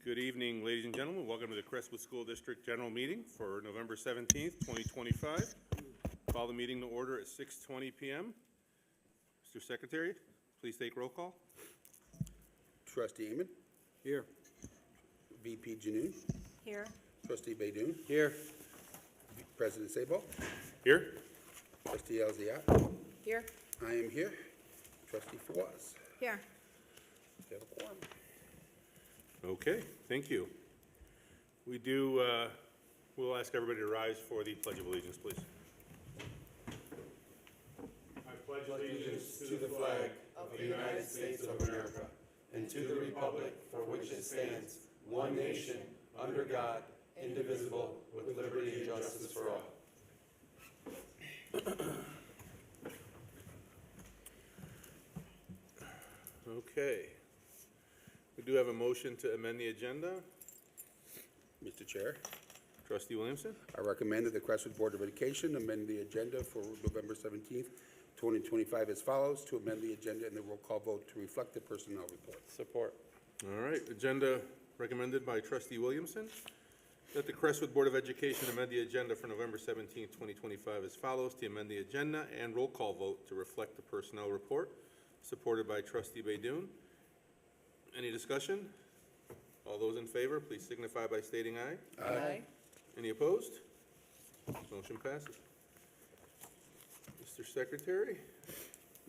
Good evening, ladies and gentlemen. Welcome to the Crestwood School District General Meeting for November 17th, 2025. Call the meeting to order at 6:20 p.m. Mr. Secretary, please take roll call. Trustee Amon. Here. VP Janoon. Here. Trustee Baydoun. Here. President Sabo. Here. Trustee Elziat. Here. I am here. Trustee Fawaz. Here. We have a quorum. Okay, thank you. We'll ask everybody to rise for the Pledge of Allegiance, please. I pledge allegiance to the flag of the United States of America and to the republic for which it stands, one nation, under God, indivisible, with liberty and justice for all. Okay. We do have a motion to amend the agenda. Mr. Chair, Trustee Williamson? I recommend that the Crestwood Board of Education amend the agenda for November 17th, 2025 as follows: to amend the agenda and the roll call vote to reflect the personnel report. Support. All right, agenda recommended by Trustee Williamson, that the Crestwood Board of Education amend the agenda for November 17th, 2025 as follows: to amend the agenda and roll call vote to reflect the personnel report, supported by Trustee Baydoun. Any discussion? All those in favor, please signify by stating aye. Aye. Any opposed? Motion passes. Mr. Secretary?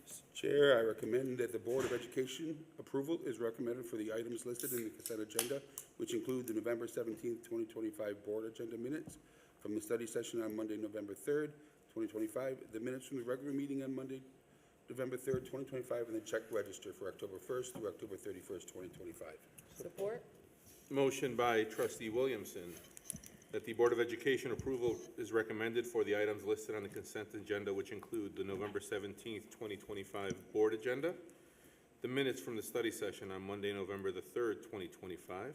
Mr. Chair, I recommend that the Board of Education approval is recommended for the items listed in the consent agenda, which include the November 17th, 2025 Board Agenda minutes from the study session on Monday, November 3rd, 2025, the minutes from the regular meeting on Monday, November 3rd, 2025, and the check register for October 1st through October 31st, 2025. Support. Motion by Trustee Williamson that the Board of Education approval is recommended for the items listed on the consent agenda, which include the November 17th, 2025 Board Agenda, the minutes from the study session on Monday, November the 3rd, 2025,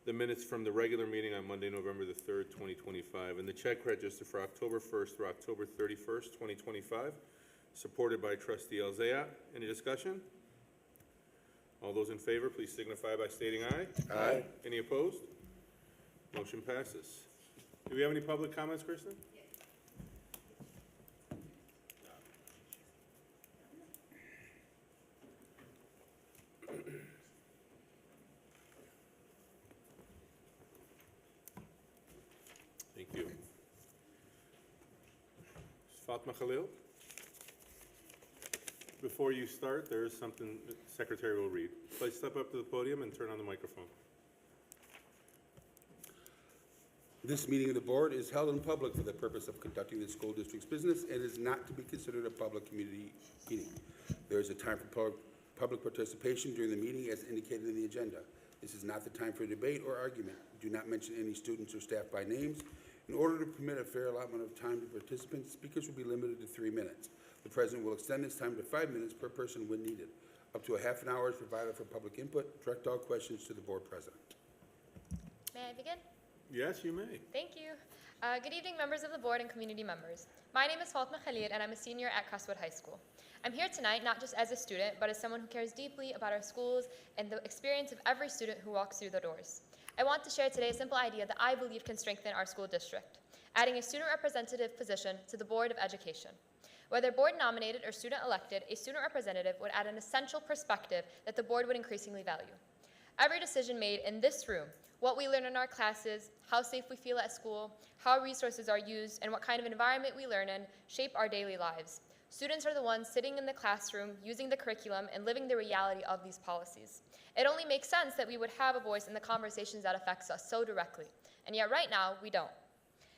the minutes from the regular meeting on Monday, November the 3rd, 2025, and the check register for October 1st through October 31st, 2025, supported by Trustee Elziat. Any discussion? All those in favor, please signify by stating aye. Aye. Any opposed? Motion passes. Do we have any public comments, Kristen? Thank you. Fatma Khalil? Before you start, there is something the Secretary will read. Please step up to the podium and turn on the microphone. This meeting of the board is held in public for the purpose of conducting the school district's business and is not to be considered a public community meeting. There is a time for public participation during the meeting as indicated in the agenda. This is not the time for debate or argument. Do not mention any students or staff by names. In order to permit a fair allotment of time to participants, speakers will be limited to 3 minutes. The President will extend this time to 5 minutes per person when needed. Up to a half an hour is provided for public input. Direct all questions to the Board President. May I begin? Yes, you may. Thank you. Good evening, members of the board and community members. My name is Fatma Khalid, and I'm a senior at Crestwood High School. I'm here tonight not just as a student, but as someone who cares deeply about our schools and the experience of every student who walks through the doors. I want to share today a simple idea that I believe can strengthen our school district: adding a student representative position to the Board of Education. Whether board nominated or student elected, a student representative would add an essential perspective that the board would increasingly value. Every decision made in this room, what we learn in our classes, how safe we feel at school, how resources are used, and what kind of environment we learn in, shape our daily lives. Students are the ones sitting in the classroom, using the curriculum, and living the reality of these policies. It only makes sense that we would have a voice in the conversations that affects us so directly, and yet right now, we don't.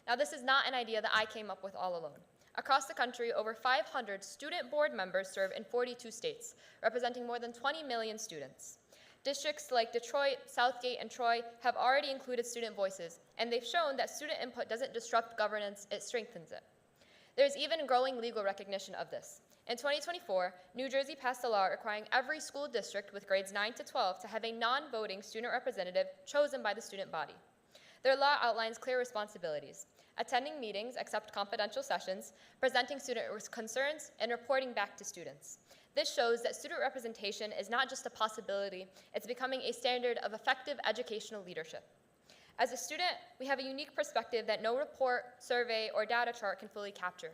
Now, this is not an idea that I came up with all alone. Across the country, over 500 student board members serve in 42 states, representing more than 20 million students. Districts like Detroit, Southgate, and Troy have already included student voices, and they've shown that student input doesn't disrupt governance, it strengthens it. There's even growing legal recognition of this. In 2024, New Jersey passed a law requiring every school district with grades 9 to 12 to have a non-voting student representative chosen by the student body. Their law outlines clear responsibilities: attending meetings except confidential sessions, presenting student concerns, and reporting back to students. This shows that student representation is not just a possibility, it's becoming a standard of effective educational leadership. As a student, we have a unique perspective that no report, survey, or data chart can fully capture.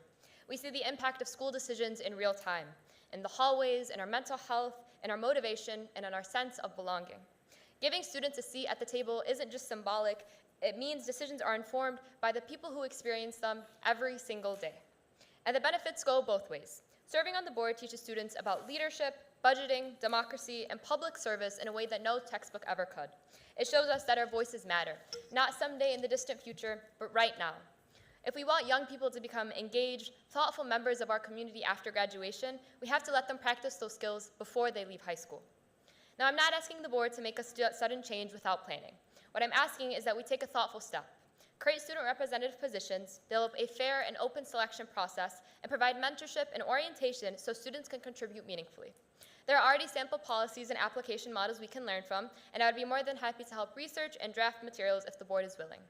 We see the impact of school decisions in real time, in the hallways, in our mental health, in our motivation, and in our sense of belonging. Giving students a seat at the table isn't just symbolic, it means decisions are informed by the people who experience them every single day. And the benefits go both ways. Serving on the board teaches students about leadership, budgeting, democracy, and public service in a way that no textbook ever could. It shows us that our voices matter, not someday in the distant future, but right now. If we want young people to become engaged, thoughtful members of our community after graduation, we have to let them practice those skills before they leave high school. Now, I'm not asking the board to make a sudden change without planning. What I'm asking is that we take a thoughtful step, create student representative positions, develop a fair and open selection process, and provide mentorship and orientation so students can contribute meaningfully. There are already sample policies and application models we can learn from, and I would be more than happy to help research and draft materials if the board is willing.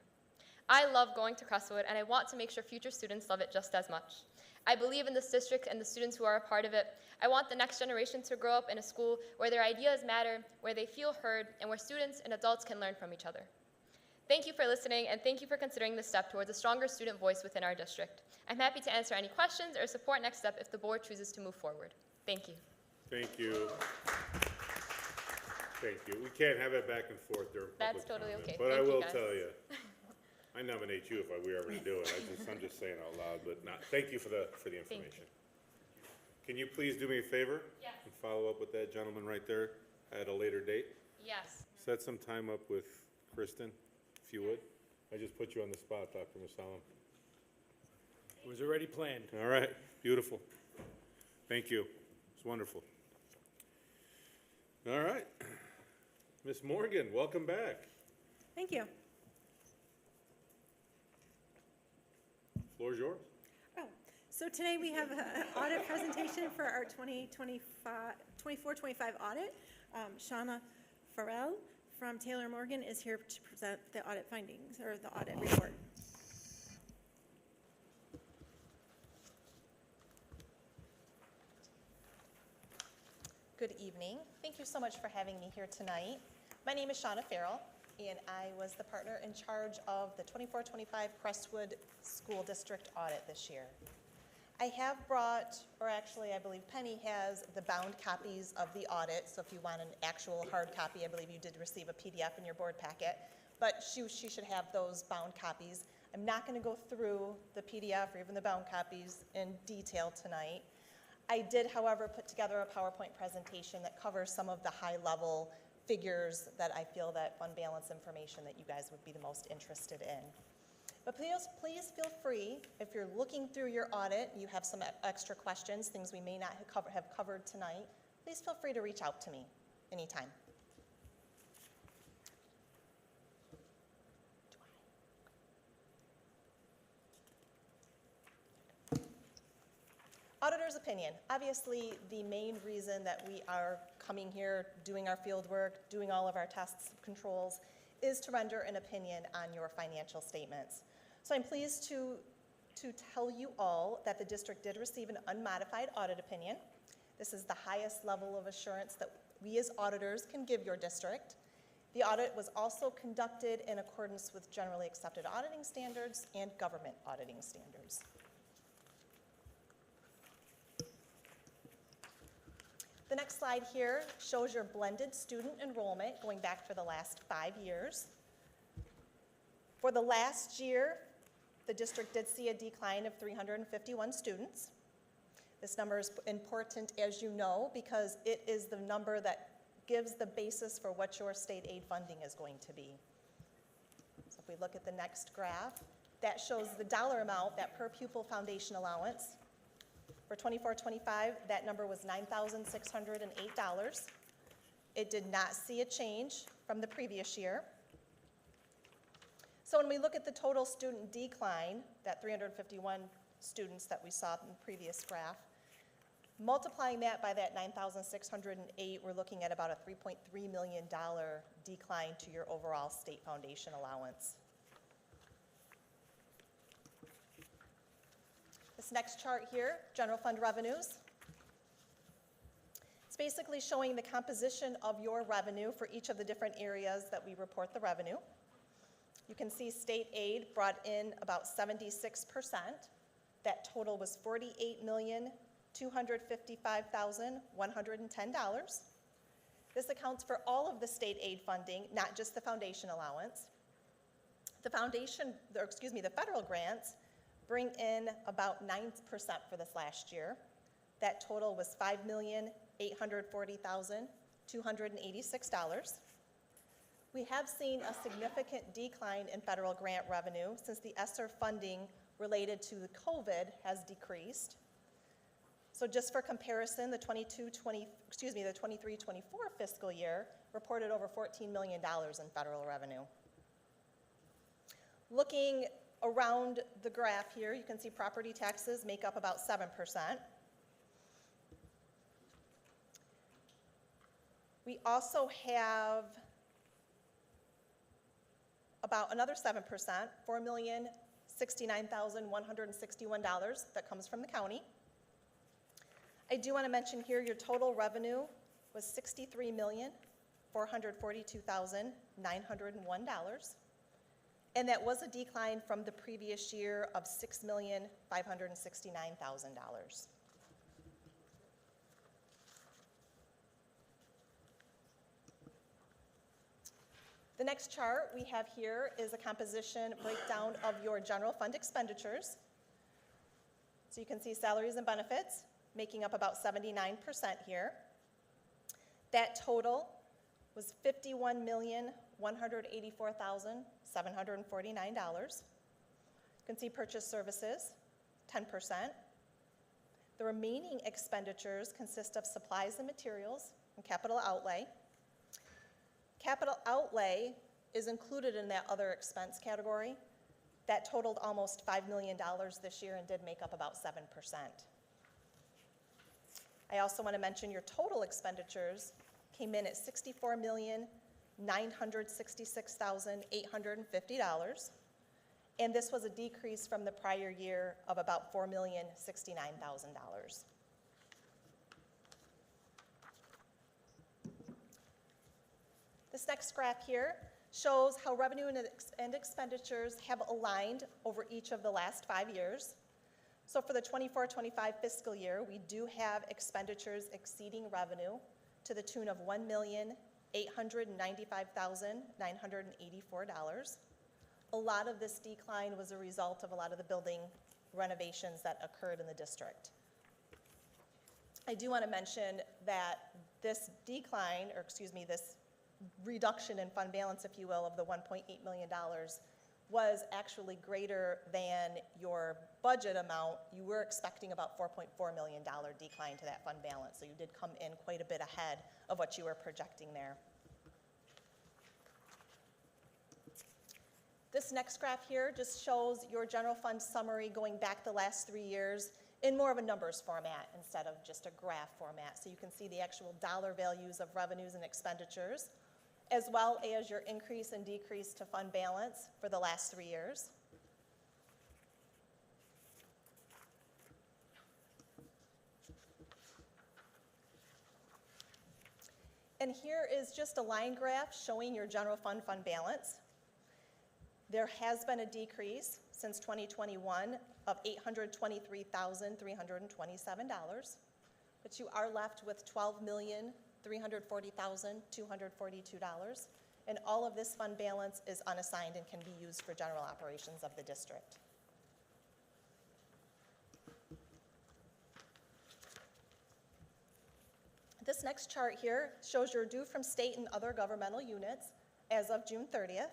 I love going to Crestwood, and I want to make sure future students love it just as much. I believe in this district and the students who are a part of it. I want the next generation to grow up in a school where their ideas matter, where they feel heard, and where students and adults can learn from each other. Thank you for listening, and thank you for considering this step towards a stronger student voice within our district. I'm happy to answer any questions or support next step if the board chooses to move forward. Thank you. Thank you. Thank you. We can't have it back and forth during That's public totally comment, okay. but I Thank you, will guys. tell you, I nominate you if we ever do it. I'm just saying out loud, but not, thank you for the information. Can you please do me a favor? Yes. And follow up with that gentleman right there at a later date? Yes. Set some time up with Kristen, if you would. I just put you on the spot, Dr. Masalam. It was already planned. All right, beautiful. Thank you. It's wonderful. All right. Ms. Morgan, welcome back. Thank you. Floor is yours. Oh, so today we have an audit presentation for our 24-25 audit. Shauna Farrell from Taylor Morgan is here to present the audit findings, or the audit report. Good evening. Thank you so much for having me here tonight. My name is Shauna Farrell, and I was the partner in charge of the 24-25 Crestwood School District audit this year. I have brought, or actually I believe Penny has the bound copies of the audit, so if you want an actual hard copy, I believe you did receive a PDF in your board packet, but she should have those bound copies. I'm not going to go through the PDF or even the bound copies in detail tonight. I did, however, put together a PowerPoint presentation that covers some of the high-level figures that I feel that fund balance information that you guys would be the most interested in. But please feel free, if you're looking through your audit, you have some extra questions, things we may not have covered tonight, please feel free to reach out to me anytime. Auditor's opinion. Obviously, the main reason that we are coming here, doing our field work, doing all of our tests, controls, is to render an opinion on your financial statements. So I'm pleased to tell you all that the district did receive an unmodified audit opinion. This is the highest level of assurance that we as auditors can give your district. The audit was also conducted in accordance with generally accepted auditing standards and government auditing standards. The next slide here shows your blended student enrollment going back for the last 5 years. For the last year, the district did see a decline of 351 students. This number is important, as you know, because it is the number that gives the basis for what your state aid funding is going to be. So if we look at the next graph, that shows the dollar amount, that per pupil foundation allowance. For 24-25, that number was $9,608. It did not see a change from the previous year. So when we look at the total student decline, that 351 students that we saw in the previous graph, multiplying that by that 9,608, we're looking at about a $3.3 million decline to your overall state foundation allowance. This next chart here, general fund revenues. It's basically showing the composition of your revenue for each of the different areas that we report the revenue. You can see state aid brought in about 76%. That total was $48,255,110. This accounts for all of the state aid funding, not just the foundation allowance. The federal grants bring in about 9% for this last year. That total was $5,840,286. We have seen a significant decline in federal grant revenue since the ESSER funding related to the COVID has decreased. So just for comparison, the 23-24 fiscal year reported over $14 million in federal revenue. Looking around the graph here, you can see property taxes make up about 7%. We also have about another 7%, $4,069,161 that comes from the county. I do want to mention here your total revenue was $63,442,901, and that was a decline from the previous year of $6,569,000. The next chart we have here is a composition breakdown of your general fund expenditures. So you can see salaries and benefits making up about 79% here. That total was $51,184,749. You can see purchase services, 10%. The remaining expenditures consist of supplies and materials and capital outlay. Capital outlay is included in that other expense category. That totaled almost $5 million this year and did make up about 7%. I also want to mention your total expenditures came in at $64,966,850, and this was a decrease from the prior year of about $4,069,000. This next graph here shows how revenue and expenditures have aligned over each of the last 5 years. So for the 24-25 fiscal year, we do have expenditures exceeding revenue to the tune of $1,895,984. A lot of this decline was a result of a lot of the building renovations that occurred in the district. I do want to mention that this decline, this reduction in fund balance, if you will, of the $1.8 million was actually greater than your budget amount. You were expecting about $4.4 million decline to that fund balance, so you did come in quite a bit ahead of what you were projecting there. This next graph here just shows your general fund summary going back the last 3 years in more of a numbers format instead of just a graph format. So you can see the actual dollar values of revenues and expenditures, as well as your increase and decrease to fund balance for the last 3 years. And here is just a line graph showing your general fund balance. There has been a decrease since 2021 of $823,327, but you are left with $12,340,242, and all of this fund balance is unassigned and can be used for general operations of the district. This next chart here shows your due from state and other governmental units as of June 30th.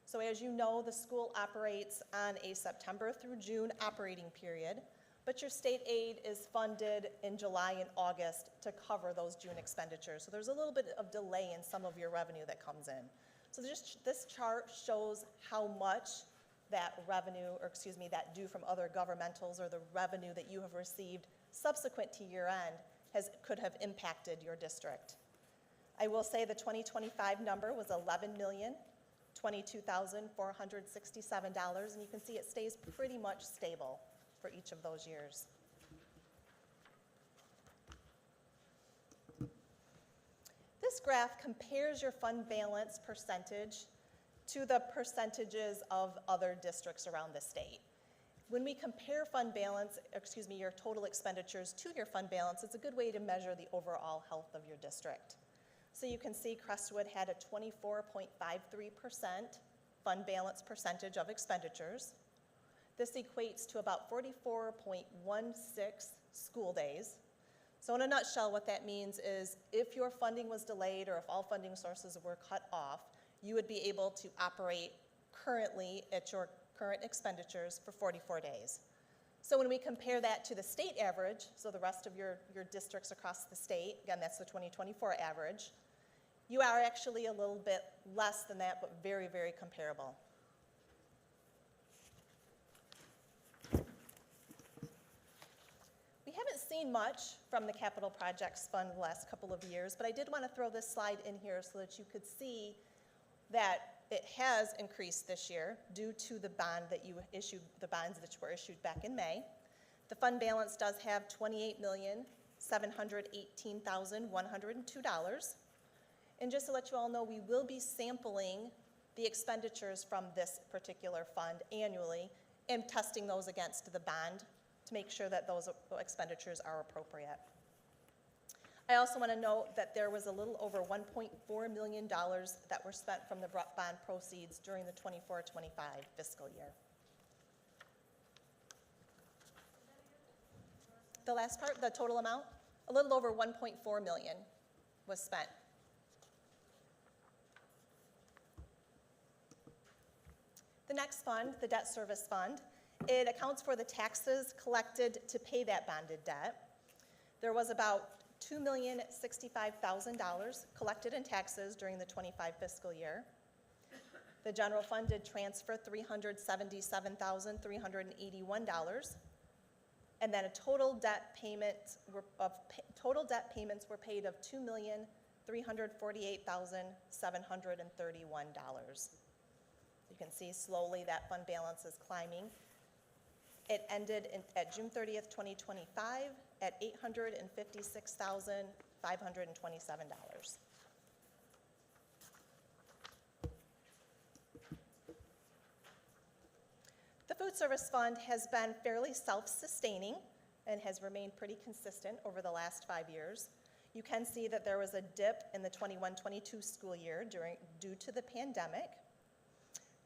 So as you know, the school operates on a September through June operating period, but your state aid is funded in July and August to cover those June expenditures. So there's a little bit of delay in some of your revenue that comes in. So this chart shows how much that revenue, that due from other governmentals or the revenue that you have received subsequent to year end could have impacted your district. I will say the 2025 number was $11,022,467, and you can see it stays pretty much stable for each of those years. this graph compares your fund balance percentage to the percentages of other districts around the state. When we compare your total expenditures to your fund balance, it's a good way to measure the overall health of your district. So you can see Crestwood had a 24.53% fund balance percentage of expenditures. This equates to about 44.16 school days. So in a nutshell, what that means is if your funding was delayed or if all funding sources were cut off, you would be able to operate currently at your current expenditures for 44 days. So when we compare that to the state average, so the rest of your districts across the state, again, that's the 2024 average, you are actually a little bit less than that, but very, very comparable. We haven't seen much from the Capital Projects Fund the last couple of years, but I did want to throw this slide in here so that you could see that it has increased this year due to the bonds that were issued back in May. The fund balance does have $28,718,102. And just to let you all know, we will be sampling the expenditures from this particular fund annually and testing those against the bond to make sure that those expenditures are appropriate. I also want to note that there was a little over $1.4 million that were spent from the bond proceeds during the 24-25 fiscal year. The last part, the total amount, a little over $1.4 million was spent. The next fund, the debt service fund, it accounts for the taxes collected to pay that bonded debt. There was about $2,065,000 collected in taxes during the 25 fiscal year. The general fund did transfer $377,381, and then total debt payments were paid of $2,348,731. You can see slowly that fund balance is climbing. It ended at June 30th, 2025 at $856,527. The food service fund has been fairly self-sustaining and has remained pretty consistent over the last 5 years. You can see that there was a dip in the 21-22 school year due to the pandemic.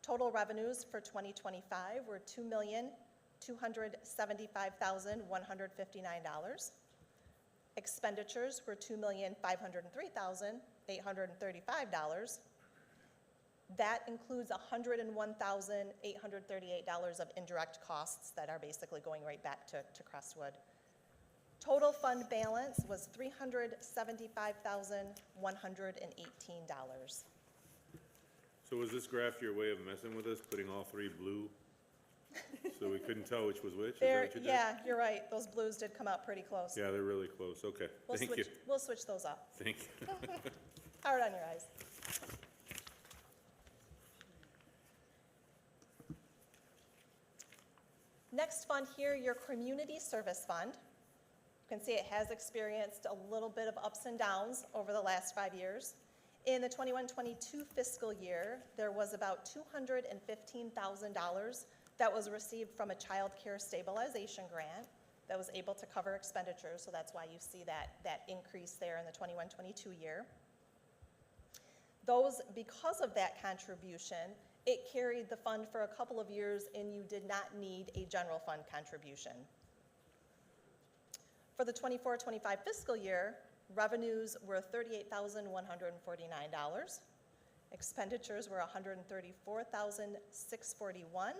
Total revenues for 2025 were $2,275,159. Expenditures were $2,503,835. That includes $101,838 of indirect costs that are basically going right back to Crestwood. Total fund balance was $375,118. So was this graph your way of messing with us, putting all three blue, so we couldn't tell which was which? Is that what you did? Yeah, you're right. Those blues did come out pretty close. Yeah, they're really close. Okay, thank you. We'll switch those up. Thank you. Hard on your eyes. Next fund here, your community service fund. You can see it has experienced a little bit of ups and downs over the last 5 years. In the 21-22 fiscal year, there was about $215,000 that was received from a child care stabilization grant that was able to cover expenditures, so that's why you see that increase there in the 21-22 year. Because of that contribution, it carried the fund for a couple of years and you did not need a general fund contribution. For the 24-25 fiscal year, revenues were $38,149. Expenditures were $134,641,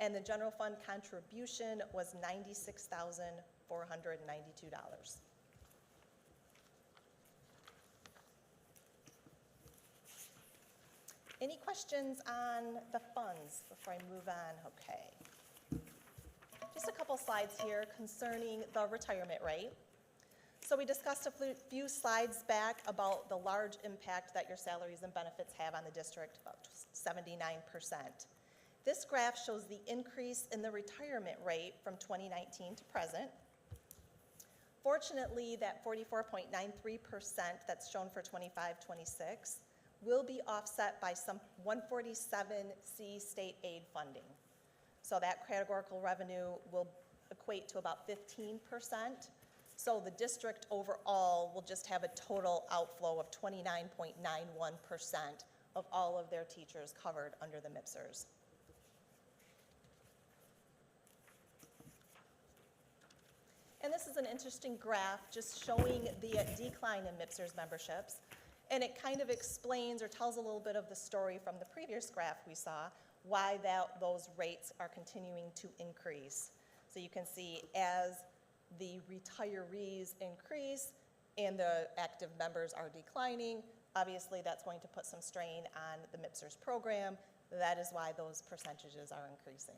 and the general fund contribution was $96,492. Any questions on the funds before I move on? Okay. Just a couple slides here concerning the retirement rate. So we discussed a few slides back about the large impact that your salaries and benefits have on the district, about 79%. This graph shows the increase in the retirement rate from 2019 to present. Fortunately, that 44.93% that's shown for 25-26 will be offset by some 147C state aid funding. So that categorical revenue will equate to about 15%. So the district overall will just have a total outflow of 29.91% of all of their teachers covered under the MIPSers. And this is an interesting graph just showing the decline in MIPSers memberships. And it kind of explains or tells a little bit of the story from the previous graph we saw, why those rates are continuing to increase. So you can see as the retirees increase and the active members are declining, obviously that's going to put some strain on the MIPSers program. That is why those percentages are increasing.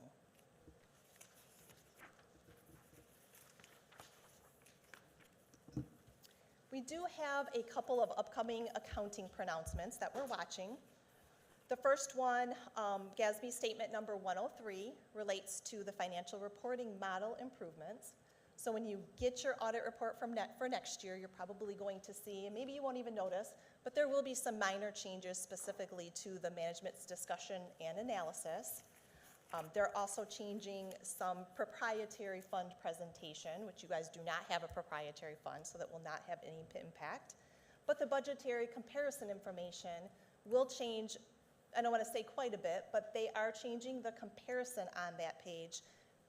We do have a couple of upcoming accounting pronouncements that we're watching. The first one, GASB statement number 103, relates to the financial reporting model improvements. So when you get your audit report for next year, you're probably going to see, and maybe you won't even notice, but there will be some minor changes specifically to the management's discussion and analysis. They're also changing some proprietary fund presentation, which you guys do not have a proprietary fund, so that will not have any impact. But the budgetary comparison information will change, I don't want to say quite a bit, but they are changing the comparison on that page,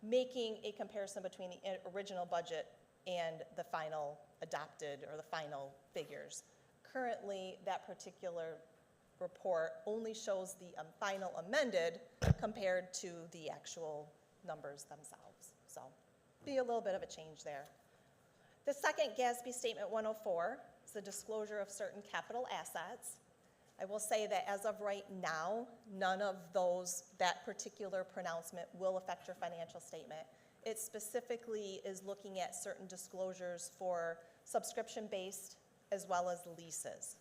making a comparison between the original budget and the final adopted or the final figures. Currently, that particular report only shows the final amended compared to the actual numbers themselves. So be a little bit of a change there. The second GASB statement 104 is the disclosure of certain capital assets. I will say that as of right now, none of that particular pronouncement will affect your financial statement. It specifically is looking at certain disclosures for subscription-based as well as leases.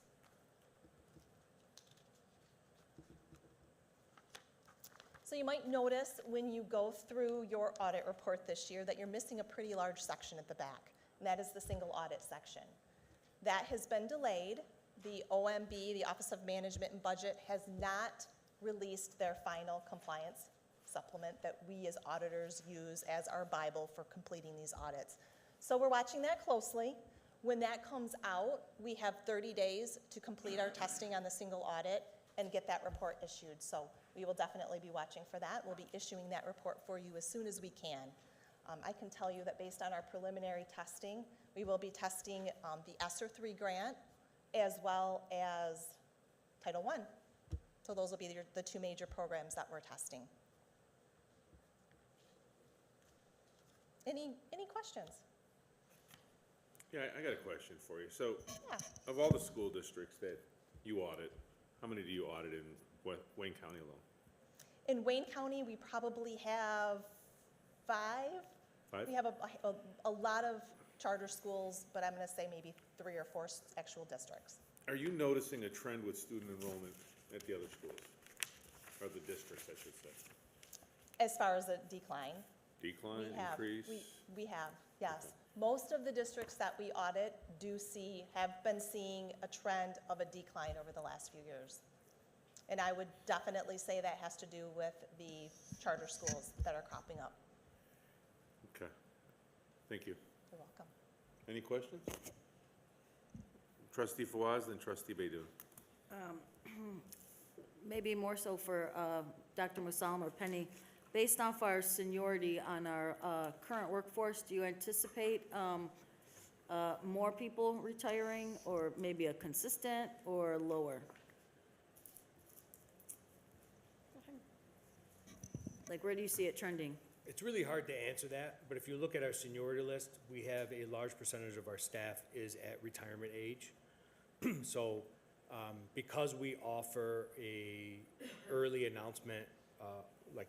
So you might notice when you go through your audit report this year that you're missing a pretty large section at the back, and that is the single audit section. That has been delayed. The OMB, the Office of Management and Budget, has not released their final compliance supplement that we as auditors use as our Bible for completing these audits. So we're watching that closely. When that comes out, we have 30 days to complete our testing on the single audit and get that report issued. So we will definitely be watching for that. We'll be issuing that report for you as soon as we can. I can tell you that based on our preliminary testing, we will be testing the ESSER 3 grant as well as Title I. So those will be the two major programs that we're testing. Any questions? Yeah, I got a question for you. So, Yeah. of all the school districts that you audit, how many do you audit in Wayne County alone? In Wayne County, we probably have 5. 5? We have a lot of charter schools, but I'm going to say maybe 3 or 4 actual districts. Are you noticing a trend with student enrollment at the other schools? Or the districts, I should say? As far as a decline, Decline, we have. increase? We have, yes. Okay. Most of the districts that we audit have been seeing a trend of a decline over the last few years. And I would definitely say that has to do with the charter schools that are cropping up. Okay. Thank you. You're welcome. Any questions? Trustee Fawaz, then trustee Baidoon. Maybe more so for Dr. Musalem or Penny. Based off our seniority on our current workforce, do you anticipate more people retiring, or maybe a consistent or lower? Like, where do you see it trending? It's really hard to answer that, but if you look at our seniority list, we have a large percentage of our staff is at retirement age. So because we offer a early announcement, like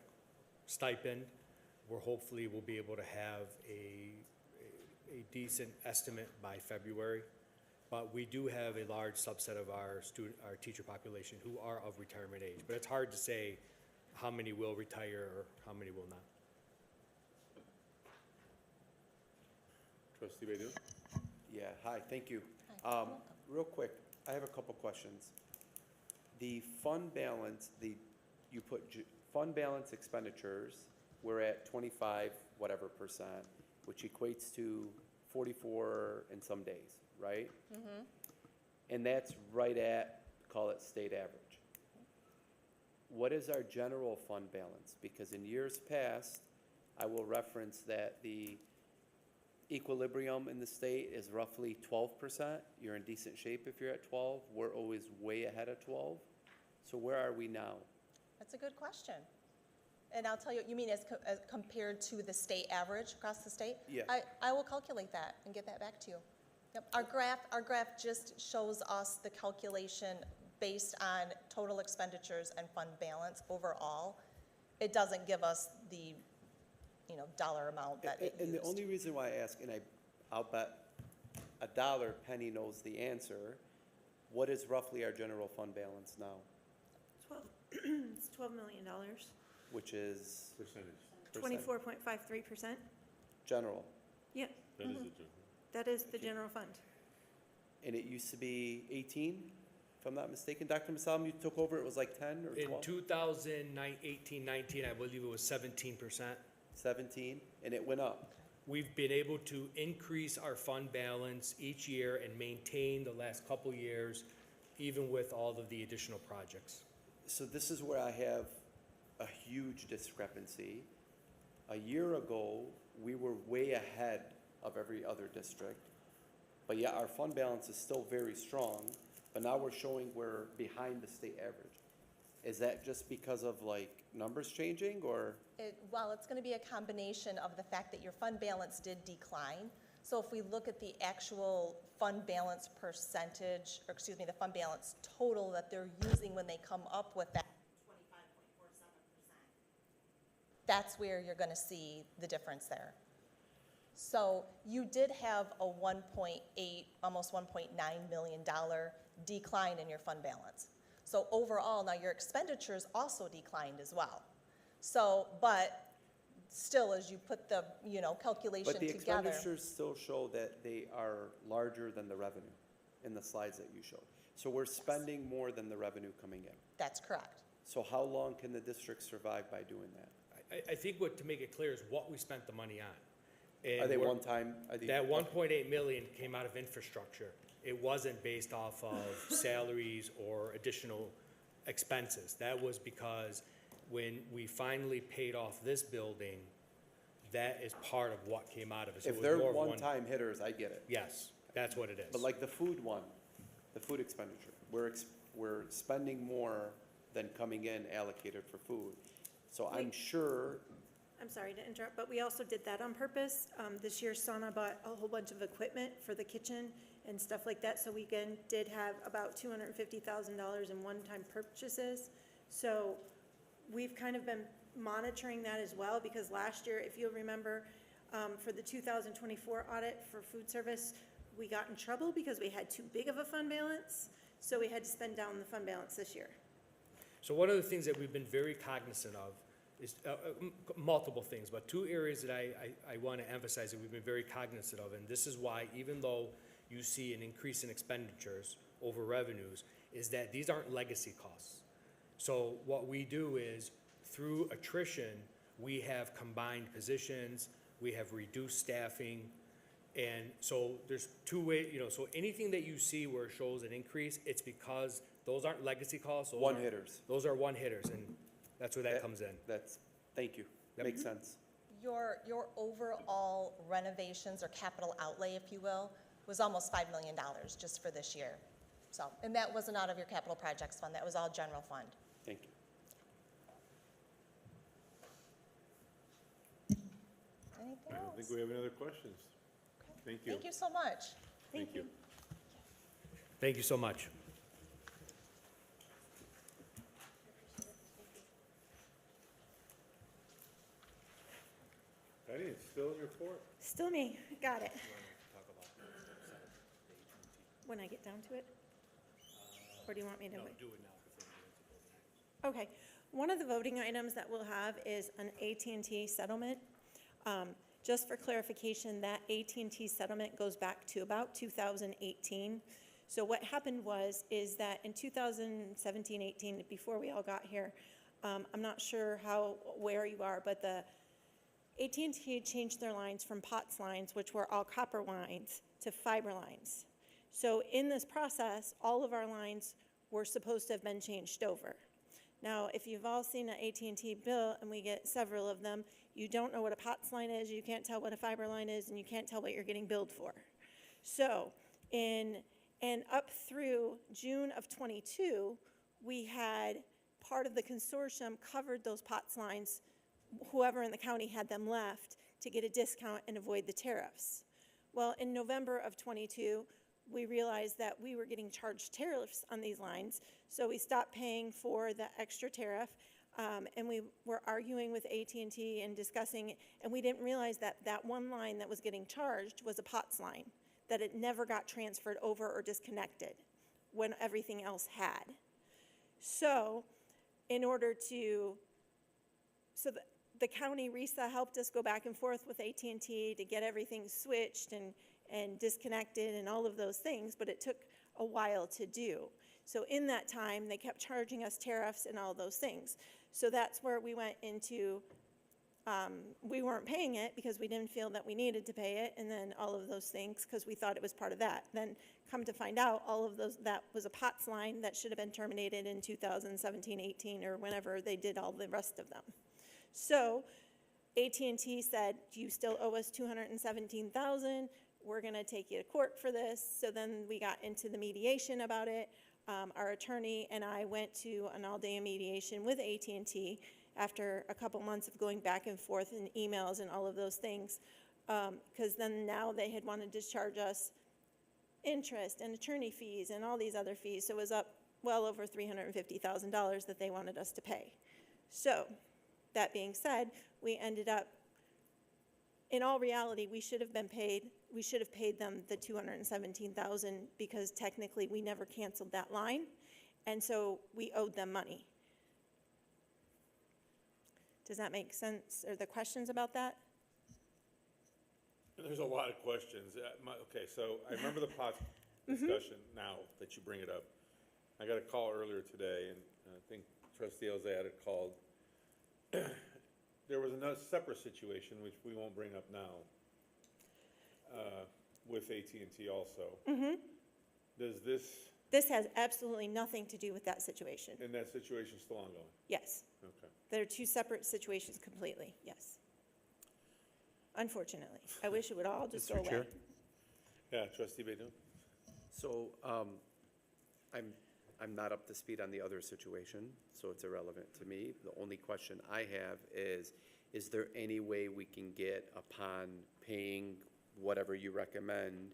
stipend, we're hopefully will be able to have a decent estimate by February. But we do have a large subset of our teacher population who are of retirement age. But it's hard to say how many will retire or how many will not. Trustee Baidoon? Yeah, hi, thank you. Hi. Real quick, I have a couple questions. The fund balance, you put fund balance expenditures, we're at 25 whatever %, which equates to 44 in some days, right? And that's right at, call it state average. What is our general fund balance? Because in years past, I will reference that the equilibrium in the state is roughly 12%. You're in decent shape if you're at 12. We're always way ahead of 12. So where are we now? That's a good question. And I'll tell you, you mean as compared to the state average across the state? Yeah. I will calculate that and get that back to you. Yep. Our graph just shows us the calculation based on total expenditures and fund balance overall. It doesn't give us the, dollar amount that it And the used. only reason why I ask, and I'll bet $1 Penny knows the answer, what is roughly our general fund balance now? It's $12 million, Which is Percentage. 24.53%. general. Yeah, That is the general. that is the general fund. And it used to be 18, if I'm not mistaken. Dr. Masalam, you took over, it was like 10 or In 12? 2018, 19, I believe it was 17%. 17, and it went up. We've been able to increase our fund balance each year and maintain the last couple years, even with all of the additional projects. So this is where I have a huge discrepancy. A year ago, we were way ahead of every other district, but yet our fund balance is still very strong, but now we're showing we're behind the state average. Is that just because of like numbers changing, or? Well, it's going to be a combination of the fact that your fund balance did decline. So if we look at the actual fund balance percentage, or excuse me, the fund balance total that they're using when they come up with that 25.47%, that's where you're going to see the difference there. So you did have a 1.8, almost $1.9 million decline in your fund balance. So overall, now your expenditures also declined as well. So, but still, as you put the, calculation But the together. expenditures still show that they are larger than the revenue in the slides that you showed. So we're spending more than the revenue coming in. That's correct. So how long can the district survive by doing that? I think to make it clear is what we spent the money on. And Are they we're- one time? That 1.8 million came out of infrastructure. It wasn't based off of salaries or additional expenses. That was because when we finally paid off this building, that is part of what came out of it. So it If was they're more of one-time hitters, I get it. Yes, that's what it is. But like the food one, the food expenditure, we're spending more than coming in allocated for food. So I'm sure, I'm sorry to interrupt, but we also did that on purpose. This year, Sana bought a whole bunch of equipment for the kitchen and stuff like that, so we again did have about $250,000 in one-time purchases. So we've kind of been monitoring that as well, because last year, if you'll remember, for the 2024 audit for food service, we got in trouble because we had too big of a fund balance, so we had to spend down the fund balance this year. So one of the things that we've been very cognizant of is multiple things, but two areas that I want to emphasize that we've been very cognizant of, and this is why even though you see an increase in expenditures over revenues, is that these aren't legacy costs. So what we do is, through attrition, we have combined positions, we have reduced staffing, and so there's two ways, so anything that you see where it shows an increase, it's because those aren't legacy costs. Those one aren't- hitters. Those are one hitters, and that's where that comes in. Thank you. Yep. Makes sense. Your overall renovations or capital outlay, if you will, was almost $5 million just for this year. So, and that wasn't out of your capital projects fund, that was all general fund. Thank you. Anything I don't else? think we have any other questions. Thank you. Thank you so much. Thank you. Thank you so much. Patty, it's still in your report? Still me, got it. When I get down to it? Or do you want me to wait? Do it now. Okay, one of the voting items that we'll have is an AT&T settlement. Just for clarification, that AT&T settlement goes back to about 2018. So what happened is that in 2017, 18, before we all got here, I'm not sure where you are, but the AT&T had changed their lines from POTS lines, which were all copper lines, to fiber lines. So in this process, all of our lines were supposed to have been changed over. Now, if you've all seen an AT&T bill, and we get several of them, you don't know what a POTS line is, you can't tell what a fiber line is, and you can't tell what you're getting billed for. So, and up through June of '22, we had part of the consortium covered those POTS lines, whoever in the county had them left, to get a discount and avoid the tariffs. Well, in November of '22, we realized that we were getting charged tariffs on these lines, so we stopped paying for the extra tariff, and we were arguing with AT&T and discussing, and we didn't realize that that one line that was getting charged was a POTS line, that it never got transferred over or disconnected when everything else had. So, in order to, the county RISA helped us go back and forth with AT&T to get everything switched and disconnected and all of those things, but it took a while to do. So in that time, they kept charging us tariffs and all those things. So that's where we went into, we weren't paying it because we didn't feel that we needed to pay it, and then all of those things because we thought it was part of that. Then come to find out, all of those, that was a POTS line that should have been terminated in 2017, 18, or whenever they did all the rest of them. So AT&T said, you still owe us $217,000. We're going to take you to court for this. So then we got into the mediation about it. Our attorney and I went to an all-day mediation with AT&T after a couple months of going back and forth in emails and all of those things, because then now they had wanted to charge us interest and attorney fees and all these other fees. So it was up well over $350,000 that they wanted us to pay. So that being said, we ended up, in all reality, we should have paid them the $217,000 because technically we never canceled that line, and so we owed them money. Does that make sense? Are there questions about that? There's a lot of questions. Okay, so I remember the POTS discussion now that you bring it up. I got a call earlier today, and I think Trustee Elzad had called. There was another separate situation, which we won't bring up now, with AT&T also. Does this, This has absolutely nothing to do with that situation. and that situation still ongoing? Yes. Okay. They're two separate situations completely, yes. Unfortunately. I wish it would all just go Mr. away. Chair? Yeah, Trustee Baydun? So, I'm not up to speed on the other situation, so it's irrelevant to me. The only question I have is there any way we can get, upon paying whatever you recommend,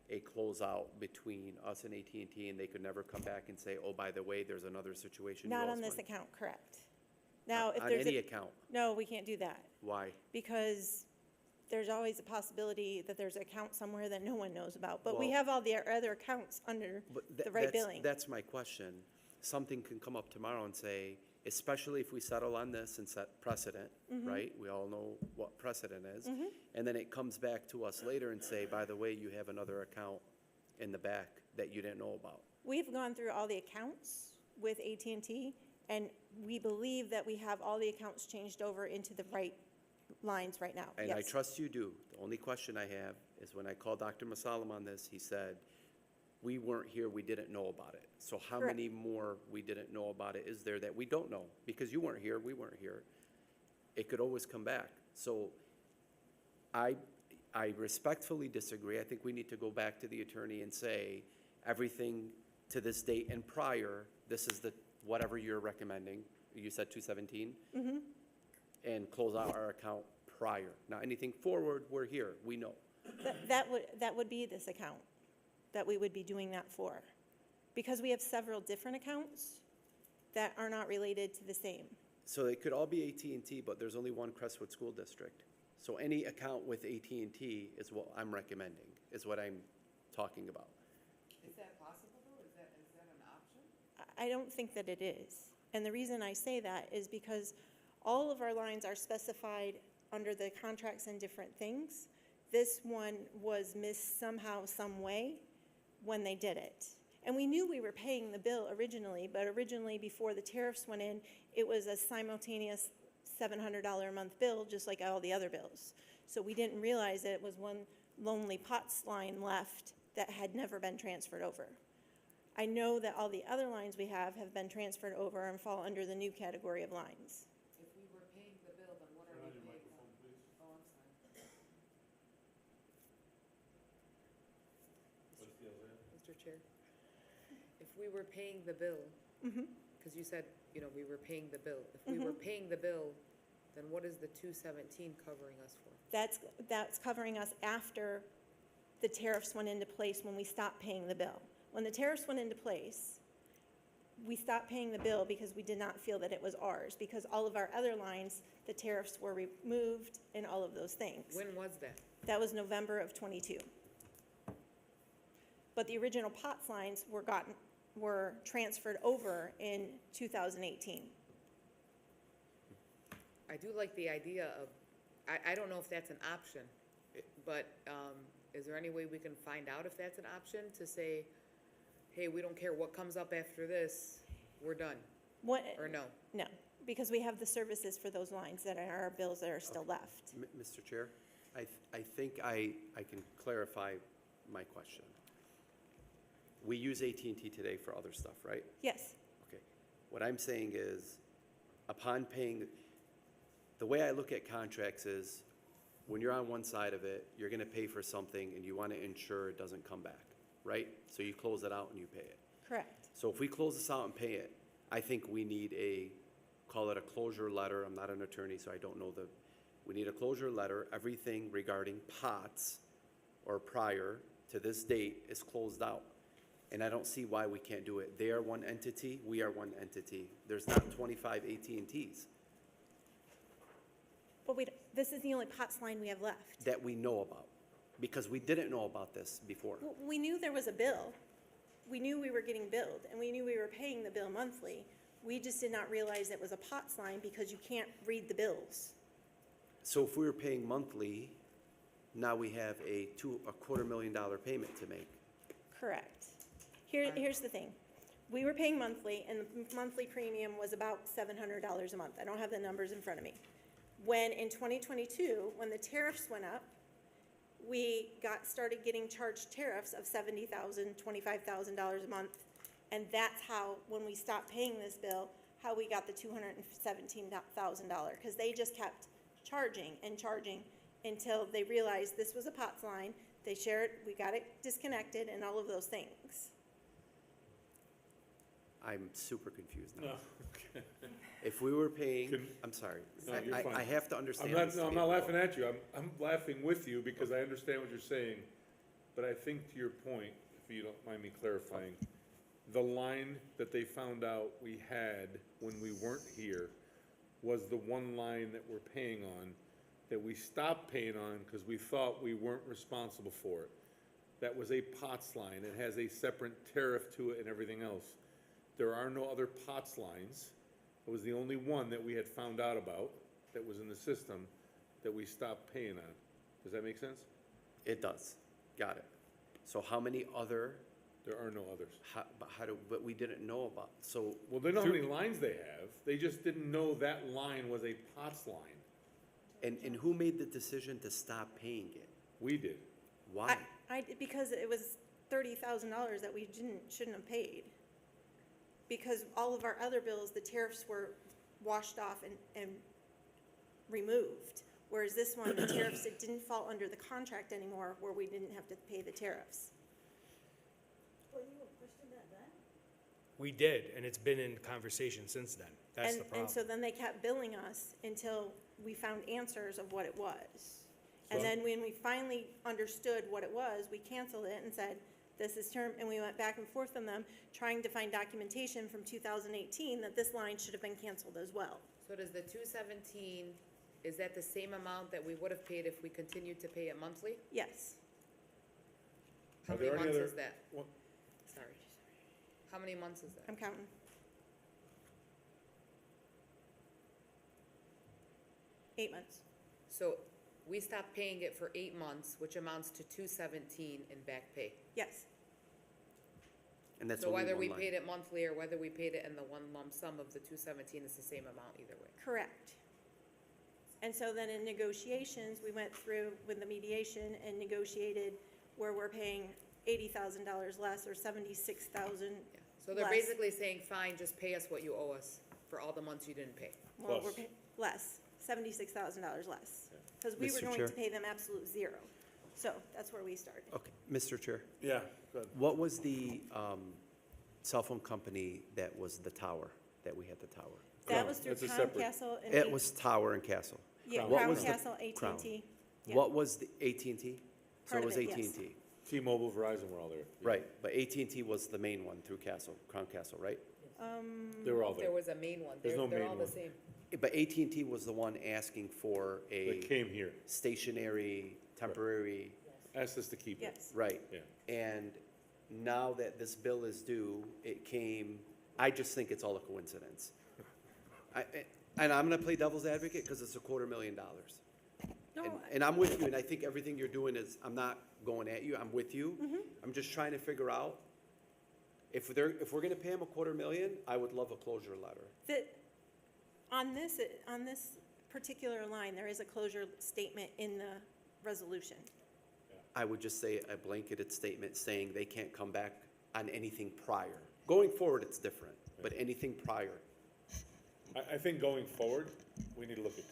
a closeout between us and AT&T, and they could never come back and say, oh, by the way, there's another situation. Not you owe on us this money. account, correct. Now, if On there's any a, account. no, we can't do that, Why? because there's always a possibility that there's an account somewhere that no one knows about. But we Well- have all the other accounts under But the right billing. That's my question. Something can come up tomorrow and say, especially if we settle on this and set precedent, Mm-hmm. right? We all know what precedent is. And then it comes back to us later and say, by the way, you have another account in the back that you didn't know about. We've gone through all the accounts with AT&T, and we believe that we have all the accounts changed over into the right lines right now. And I Yes. trust you do. The only question I have is when I called Dr. Masalam on this, he said, we weren't here, we didn't know about it. So how Correct. many more we didn't know about it is there that we don't know? Because you weren't here, we weren't here. It could always come back. So I respectfully disagree. I think we need to go back to the attorney and say, everything to this date and prior, this is the, whatever you're recommending. You said 217? And close out our account prior. Now, anything forward, we're here, we know. That would be this account that we would be doing that for. Because we have several different accounts that are not related to the same. So it could all be AT&T, but there's only one Crestwood School District. So any account with AT&T is what I'm recommending, is what I'm talking about. Is that possible, though? Is that an option? I don't think that it is. And the reason I say that is because all of our lines are specified under the contracts and different things. This one was missed somehow, some way, when they did it. And we knew we were paying the bill originally, but originally, before the tariffs went in, it was a simultaneous $700 a month bill, just like all the other bills. So we didn't realize that it was one lonely POTS line left that had never been transferred over. I know that all the other lines we have been transferred over and fall under the new category of lines. If we were paying the bill, then what are we paying for? Oh, I'm sorry. Mr. Chair, if we were paying the bill, because you said, you know, we were paying the bill. If we were paying the bill, then what is the 217 covering us for? That's covering us after the tariffs went into place when we stopped paying the bill. When the tariffs went into place, we stopped paying the bill because we did not feel that it was ours, because all of our other lines, the tariffs were removed and all of those things. When was that? That was November of '22. But the original POTS lines were transferred over in 2018. I do like the idea of, I don't know if that's an option, but is there any way we can find out if that's an option to say, hey, we don't care what comes up after this, we're done, or no? No, because we have the services for those lines that are our bills that are still left. Mr. Chair, I think I can clarify my question. We use AT&T today for other stuff, right? Yes, Okay. What I'm saying is, upon paying, the way I look at contracts is, when you're on one side of it, you're gonna pay for something and you wanna ensure it doesn't come back, right? So you close it out and you pay it. correct. So if we close this out and pay it, I think we need call it a closure letter. I'm not an attorney, so I don't know we need a closure letter. Everything regarding POTS or prior to this date is closed out. And I don't see why we can't do it. They are one entity, we are one entity. There's not 25 AT&Ts But this is the only POTS line we have left. that we know about, because we didn't know about this before. Well, we knew there was a bill. We knew we were getting billed, and we knew we were paying the bill monthly. We just did not realize it was a POTS line because you can't read the bills. So if we were paying monthly, now we have a $250,000 payment to make. Correct. Here's the thing. We were paying monthly, and the monthly premium was about $700 a month. I don't have the numbers in front of me. When in 2022, when the tariffs went up, we started getting charged tariffs of $70,000, $25,000 a month. And that's how, when we stopped paying this bill, how we got the $217,000, because they just kept charging and charging until they realized this was a POTS line. They shared, we got it disconnected and all of those things. I'm super confused now. No, okay. If we were paying, Can- I'm sorry, No, you're I fine. have to understand. I'm this not to be- laughing at you, I'm laughing with you because I understand what you're saying. But I think to your point, if you don't mind me clarifying, the line that they found out we had when we weren't here was the one line that we're paying on, that we stopped paying on because we thought we weren't responsible for it. That was a POTS line. It has a separate tariff to it and everything else. There are no other POTS lines. It was the only one that we had found out about that was in the system that we stopped paying on. Does that make sense? It does, got it. So how many other, There are no others. but we didn't know about, so. Well, they know how many lines they have. They just didn't know that line was a POTS line. And who made the decision to stop paying it? We did. Why? Because it was $30,000 that we shouldn't have paid. Because all of our other bills, the tariffs were washed off and removed. Whereas this one, the tariffs, it didn't fall under the contract anymore where we didn't have to pay the tariffs. Well, you questioned that then? We did, and it's been in conversation since then. That's the problem. And so then they kept billing us until we found answers of what it was. And So- then when we finally understood what it was, we canceled it and said, this is term, and we went back and forth on them, trying to find documentation from 2018 that this line should have been canceled as well. So does the 217, is that the same amount that we would have paid if we continued to pay it monthly? Yes. How Are many there any months other- is that? What- Sorry. How many months is that? I'm counting. 8 months. So we stopped paying it for 8 months, which amounts to $217 in back pay. Yes, And that's So only whether one we line. paid it monthly or whether we paid it in the one lump sum of the 217 is the same amount either way. correct. And so then in negotiations, we went through with the mediation and negotiated where we're paying $80,000 less or $76,000 Yeah. So they're less. basically saying, fine, just pay us what you owe us for all the months you didn't pay. Well, Plus. less, $76,000 less. Because we were Mr. going Chair? to pay them absolute zero. So that's where we started. Okay, Mr. Chair, Yeah, good. what was the cell phone company that was the tower, that we had the tower? That was through That's a separate- Comcastle and. It was Tower and Castle. Yeah, What Crown was the- Castle, Crown. AT&T. Yeah. What was the AT&T? So Part it of was it, yes. AT&T. T-Mobile, Verizon were all there. Right, but AT&T was the main one through Castle, Crown Castle, right? They were all There there. was a main one. There's no They're main all the one. same. But AT&T was the one asking for They a came here, stationary, temporary, asked us to keep it. Yes. right. Yeah. And now that this bill is due, it came, I just think it's all a coincidence. And I'm gonna play devil's advocate because it's $250,000. No, And I'm with you, and I think everything you're doing is, I'm not going at you, I'm with you. I'm just trying to figure out, if we're gonna pay them $250,000, I would love a closure letter. that, on this particular line, there is a closure statement in the resolution. I would just say a blanketed statement saying they can't come back on anything prior. Going forward, it's different, but anything prior. I think going forward, we need to look at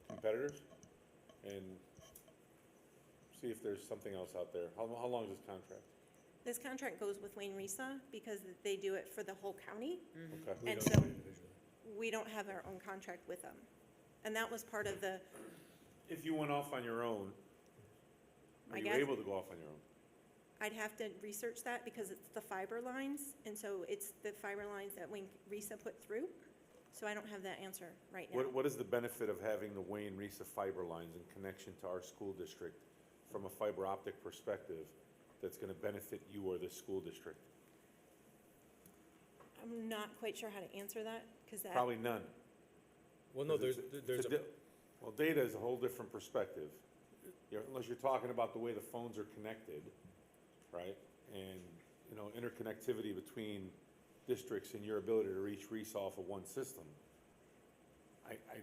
competitors and see if there's something else out there. How long is this contract? This contract goes with Wayne Risa because they do it for the whole county. Okay. And so we don't have our own contract with them. And that was part of the, If you went off on your own, I were you guess- able to go off on your own? I'd have to research that because it's the fiber lines. And so it's the fiber lines that Wayne Risa put through. So I don't have that answer right now. What is the benefit of having the Wayne Risa fiber lines in connection to our school district from a fiber optic perspective that's gonna benefit you or this school district? I'm not quite sure how to answer that because that. Probably none. Well, no, Because there's a, Well, data is a whole different perspective. Unless you're talking about the way the phones are connected, right? And, interconnectivity between districts and your ability to reach RESA off of one system.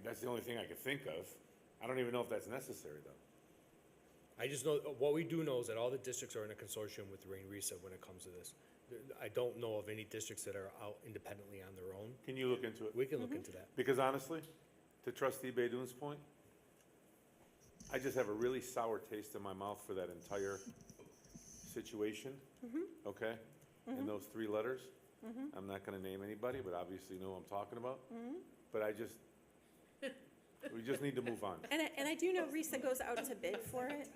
That's the only thing I could think of. I don't even know if that's necessary, though. I just know, what we do know is that all the districts are in a consortium with Rain Resa when it comes to this. I don't know of any districts that are out independently on their own. Can you look into it? We can look into that. Because honestly, to trustee Baydun's point, I just have a really sour taste in my mouth for that entire situation, okay? In those 3 letters. I'm not gonna name anybody, but obviously you know who I'm talking about. But we just need to move on. And I do know Risa goes out to bid for it.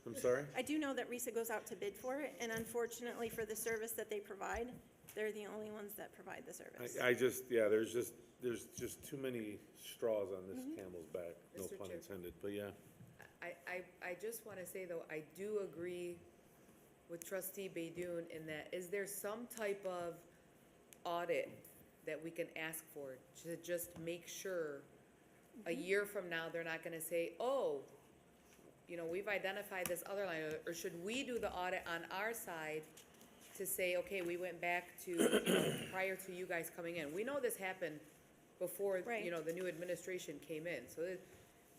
I'm sorry? I do know that Risa goes out to bid for it, and unfortunately for the service that they provide, they're the only ones that provide the service. There's just too many straws on this camel's back, no Mr. pun Chair. intended, but yeah. I just want to say, though, I do agree with trustee Baydun in that, is there some type of audit that we can ask for to just make sure a year from now, they're not going to say, oh, we've identified this other line, or should we do the audit on our side to say, okay, we went back to, prior to you guys coming in? We know this happened before, Right. the new administration came in, so,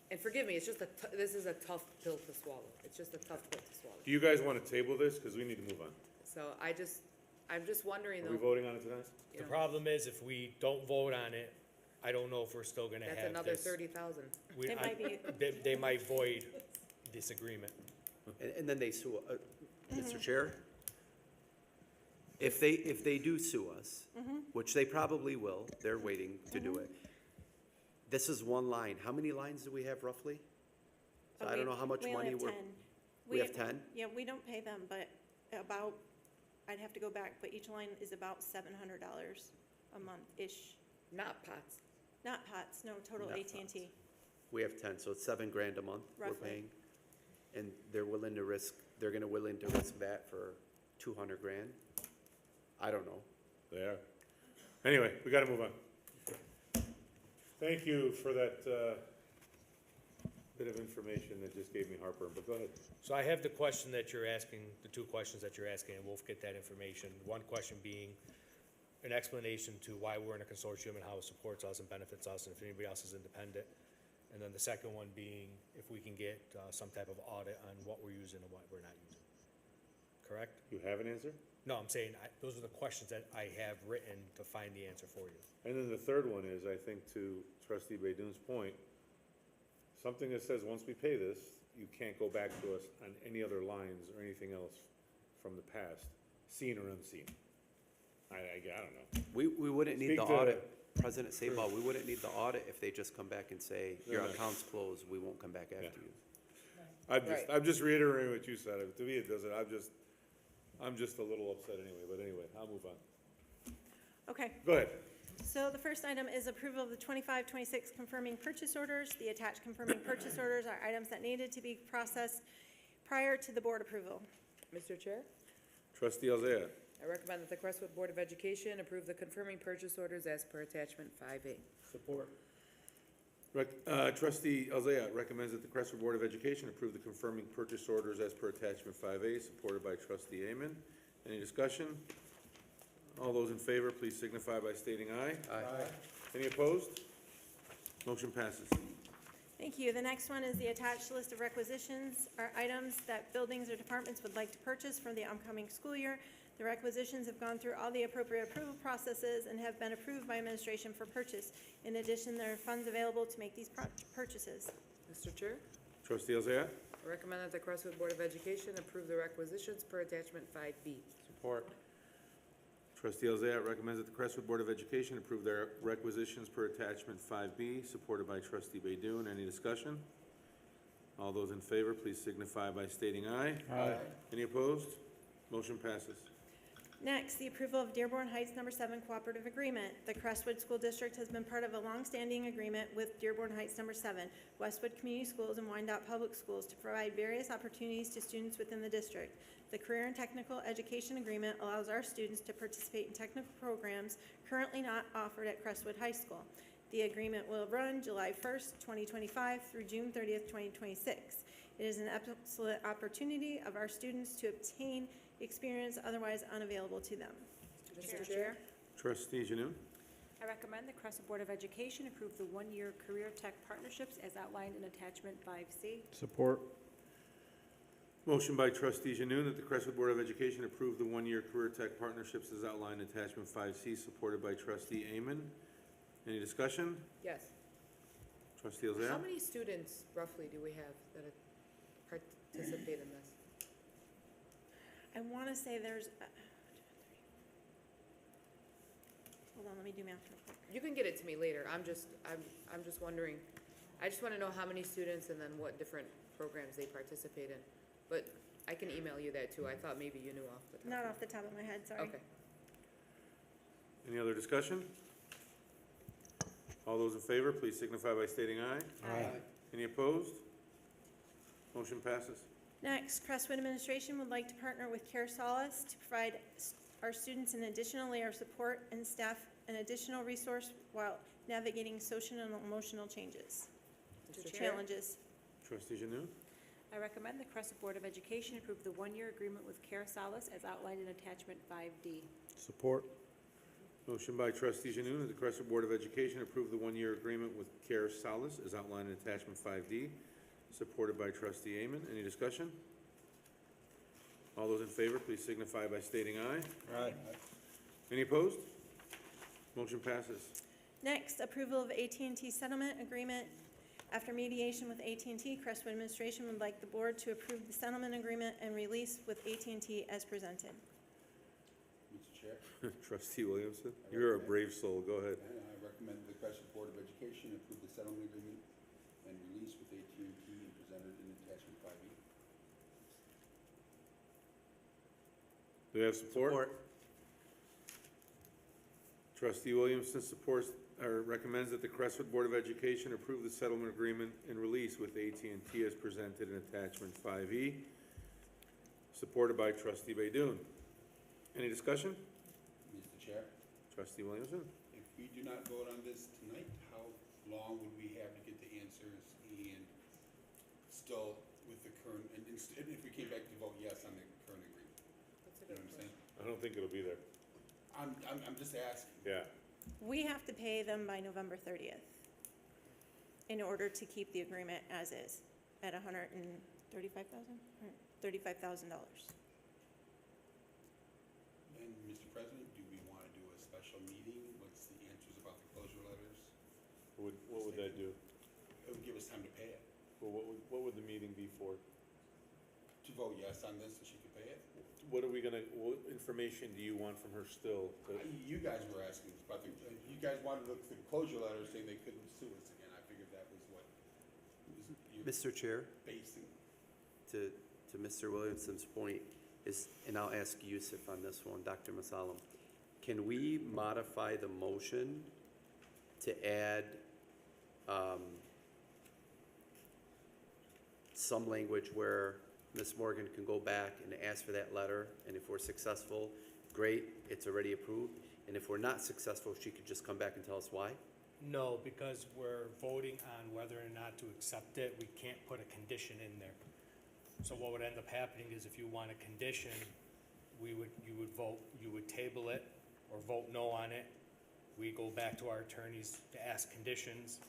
and forgive me, it's just this is a tough pill to swallow. It's just a tough pill to swallow. Do you guys wanna table this? Cause we need to move on. So I'm just wondering Are we though, voting on it tonight? The problem is if we don't vote on it, I don't know if we're still gonna have that's this. another 30,000. It might be- They might void this agreement. And then they sue, Mr. Chair? If they do sue us, which they probably will, they're waiting to do it. This is one line. How many lines do we have roughly? So I don't know how much We only money have we're. 10. We have 10? Yeah, we don't pay them, but about, I'd have to go back, but each line is about $700 a month-ish. Not pots. Not POTS, no, total Not AT&T. We have 10, so it's $7,000 a month we're Roughly. paying. And they're willing to risk that for $200,000. I don't know. They are. Anyway, we gotta move on. Thank you for that, bit of information that just gave me heartburn, but go ahead. So I have the question that you're asking, the two questions that you're asking, and we'll get that information. One question being an explanation to why we're in a consortium and how it supports us and benefits us, and if anybody else is independent. And then the second one being if we can get some type of audit on what we're using and what we're not using. Correct? You have an answer? No, I'm saying, those are the questions that I have written to find the answer for you. And then the third one is, I think to trustee Baydun's point, something that says, once we pay this, you can't go back to us on any other lines or anything else from the past, seen or unseen. I don't know. We wouldn't need the Speak to- audit, President Sabal, we wouldn't need the audit if they just come back and say, your No, no. account's closed, we won't come back after Yeah. you. Right. I'm just reiterating what you said. To me, it doesn't, I'm just a little upset anyway, but anyway, I'll move on. Okay, Go ahead. so the first item is approval of the 25-26 confirming purchase orders. The attached confirming purchase orders are items that needed to be processed prior to the board approval. Mr. Chair, Trustee Alzea. I recommend that the Crestwood Board of Education approve the confirming purchase orders as per attachment 5A. Support. Trustee Alzea recommends that the Crestwood Board of Education approve the confirming purchase orders as per attachment 5A, supported by trustee Amen. Any discussion? All those in favor, please signify by stating aye. Aye. Any opposed? Motion passes. Thank you. The next one is the attached list of requisitions are items that buildings or departments would like to purchase for the upcoming school year. The requisitions have gone through all the appropriate approval processes and have been approved by administration for purchase. In addition, there are funds available to make these purchases. Mr. Chair, Trustee Alzea. I recommend that the Crestwood Board of Education approve the requisitions per attachment 5B. Support. Trustee Alzea recommends that the Crestwood Board of Education approve their requisitions per attachment 5B, supported by trustee Baydun. Any discussion? All those in favor, please signify by stating aye. Aye. Any opposed? Motion passes. Next, the approval of Dearborn Heights Number 7 Cooperative Agreement. The Crestwood School District has been part of a longstanding agreement with Dearborn Heights Number 7, Westwood Community Schools, and Wyandotte Public Schools to provide various opportunities to students within the district. The Career and Technical Education Agreement allows our students to participate in technical programs currently not offered at Crestwood High School. The agreement will run July 1st, 2025 through June 30th, 2026. It is an excellent opportunity of our students to obtain experience otherwise unavailable to them. Mr. Chair, Trustee Janu. I recommend the Crestwood Board of Education approve the one-year career tech partnerships as outlined in attachment 5C. Support. Motion by trustee Janu that the Crestwood Board of Education approve the one-year career tech partnerships as outlined in attachment 5C, supported by trustee Amen. Any discussion? yes. Trustee Alzea. How many students roughly do we have that participate in this? I want to say there's, hold on, let me do math real quick. You can get it to me later. I'm just wondering, I just want to know how many students and then what different programs they participate in. But I can email you that too. I thought maybe you knew off the top. Not off the top of my head, sorry. Okay. Any other discussion? All those in favor, please signify by stating aye. Aye. Any opposed? Motion passes. Next, Crestwood Administration would like to partner with Care Solace to provide our students an additional layer of support and staff an additional resource while navigating social and emotional changes, Mr. Chair? challenges. Trustee Janu. I recommend the Crestwood Board of Education approve the one-year agreement with Care Solace as outlined in attachment 5D. Support. Motion by trustee Janu that the Crestwood Board of Education approve the one-year agreement with Care Solace as outlined in attachment 5D, supported by trustee Amen. Any discussion? All those in favor, please signify by stating aye. Aye. Any opposed? Motion passes. Next, approval of AT&T settlement agreement. After mediation with AT&T, Crestwood Administration would like the board to approve the settlement agreement and release with AT&T as presented. Mr. Chair, Trustee Williamson, you're a brave soul. Go ahead. and I recommend the Crestwood Board of Education approve the settlement agreement and release with AT&T and presented in attachment 5E. Do we have support? Trustee Williamson supports, or recommends that the Crestwood Board of Education approve the settlement agreement and release with AT&T as presented in attachment 5E, supported by trustee Baydun. Any discussion? Mr. Chair, Trustee Williamson? if we do not vote on this tonight, how long would we have to get the answers and still with the current, and if we came back to vote yes on the current agreement. That's a You know good what I'm saying? I don't think it'll be there. I'm just asking. Yeah. We have to pay them by November 30th in order to keep the agreement as is at $135,000. And Mr. President, do we want to do a special meeting? What's the answers about the closure letters? What would that do? It would give us time to pay it. Well, what would the meeting be for? To vote yes on this so she could pay it? What information do you want from her still? You guys were asking about you guys wanted to look at the closure letter saying they couldn't sue us again. I figured that was what you're Mr. Chair, basing. to Mr. Williamson's point is, and I'll ask Yusuf on this one, Dr. Masalam, can we modify the motion to add some language where Ms. Morgan can go back and ask for that letter, and if we're successful, great, it's already approved, and if we're not successful, she could just come back and tell us why? No, because we're voting on whether or not to accept it, we can't put a condition in there. So what would end up happening is if you want a condition, you would table it or vote no on it. We go back to our attorneys to ask conditions,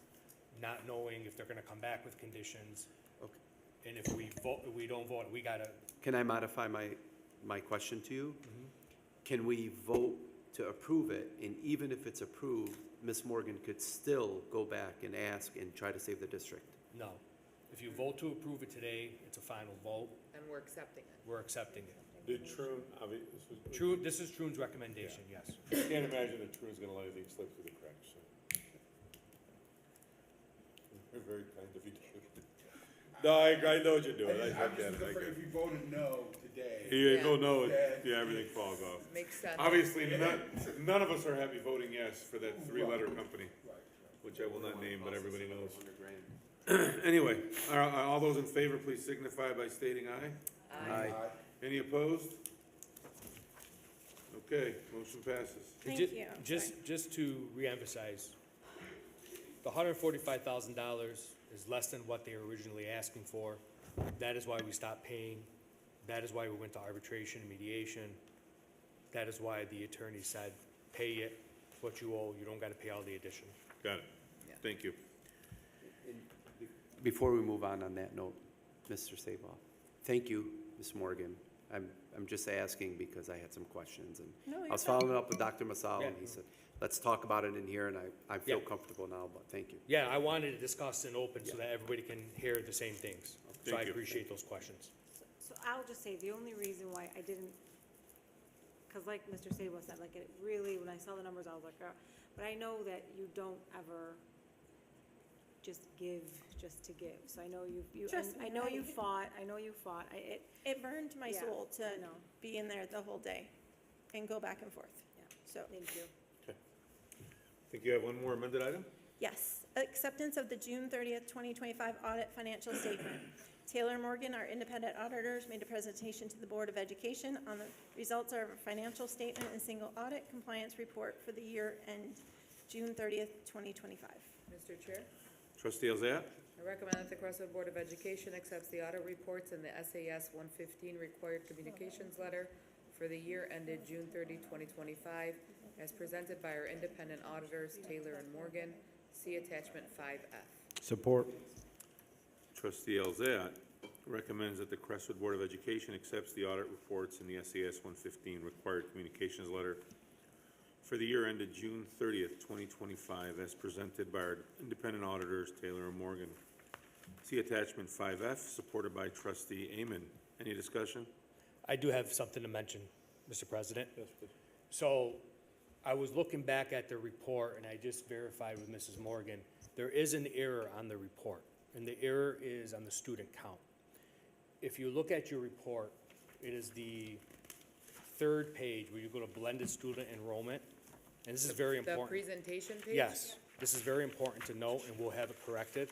not knowing if they're gonna come back with conditions. Okay. And if we don't vote, we gotta, Can I modify my question to you? Can we vote to approve it, and even if it's approved, Ms. Morgan could still go back and ask and try to save the district? no. If you vote to approve it today, it's a final vote, And we're accepting it. we're accepting it. Did Trune, This is Trune's recommendation, yes. I can't imagine that Trune's gonna let anything slip through the cracks, so. You're very kind of you. No, I know what you're doing. I I'm get just it, I afraid get if it. we voted no today. Yeah, go no, Yeah. yeah, everything falls off. Makes sense. Obviously, none of us are happy voting yes for that three-letter company, Right. which I will not name, but everybody knows. $100,000. Anyway, all those in favor, please signify by stating aye. Aye. Any opposed? Okay, motion passes. Thank Ju- you. Just to reemphasize, the $145,000 is less than what they were originally asking for. That is why we stopped paying. That is why we went to arbitration and mediation. That is why the attorney said, pay it, it's what you owe, you don't gotta pay all the addition. Got it. Yeah. Thank you. Before we move on that note, Mr. Sabah, thank you, Ms. Morgan. I'm just asking because I had some questions, and No, I you're was fine. following up with Dr. Masal, and he Yeah. said, let's talk about it in here, and I feel Yeah. comfortable now, but thank you. Yeah, I wanted to discuss in open so that everybody can hear the same things. So I Thank you. appreciate those questions. So I'll just say, the only reason why I didn't, because like Mr. Sabo said, like, it really, when I saw the numbers, I was like, oh, but I know that you don't ever just give, just to give. So I know Trust me, I know you I- fought, It burned my Yeah, soul I to know. be in there the whole day and go back and forth. Yeah. So, Thank you. Think you have one more amended item? yes, acceptance of the June 30th, 2025 audit financial statement. Taylor Morgan, our independent auditors, made a presentation to the Board of Education on the results of our financial statement and single audit compliance report for the year end June 30th, 2025. Mr. Chair, Trustee Elzayat? I recommend that the Crestwood Board of Education accepts the audit reports and the SAS 115 required communications letter for the year ended June 30, 2025, as presented by our independent auditors, Taylor and Morgan. See attachment 5F. Support. Trustee Elzayat recommends that the Crestwood Board of Education accepts the audit reports in the SAS 115 required communications letter for the year ended June 30th, 2025, as presented by our independent auditors, Taylor and Morgan. See attachment 5F, supported by Trustee Amen. Any discussion? I do have something to mention, Mr. President. Yes, please. So I was looking back at the report, and I just verified with Mrs. Morgan, there is an error on the report, and the error is on the student count. If you look at your report, it is the third page where you go to blended student enrollment, and this is very The important. presentation page? Yes, this is very important to note, and we'll have it corrected.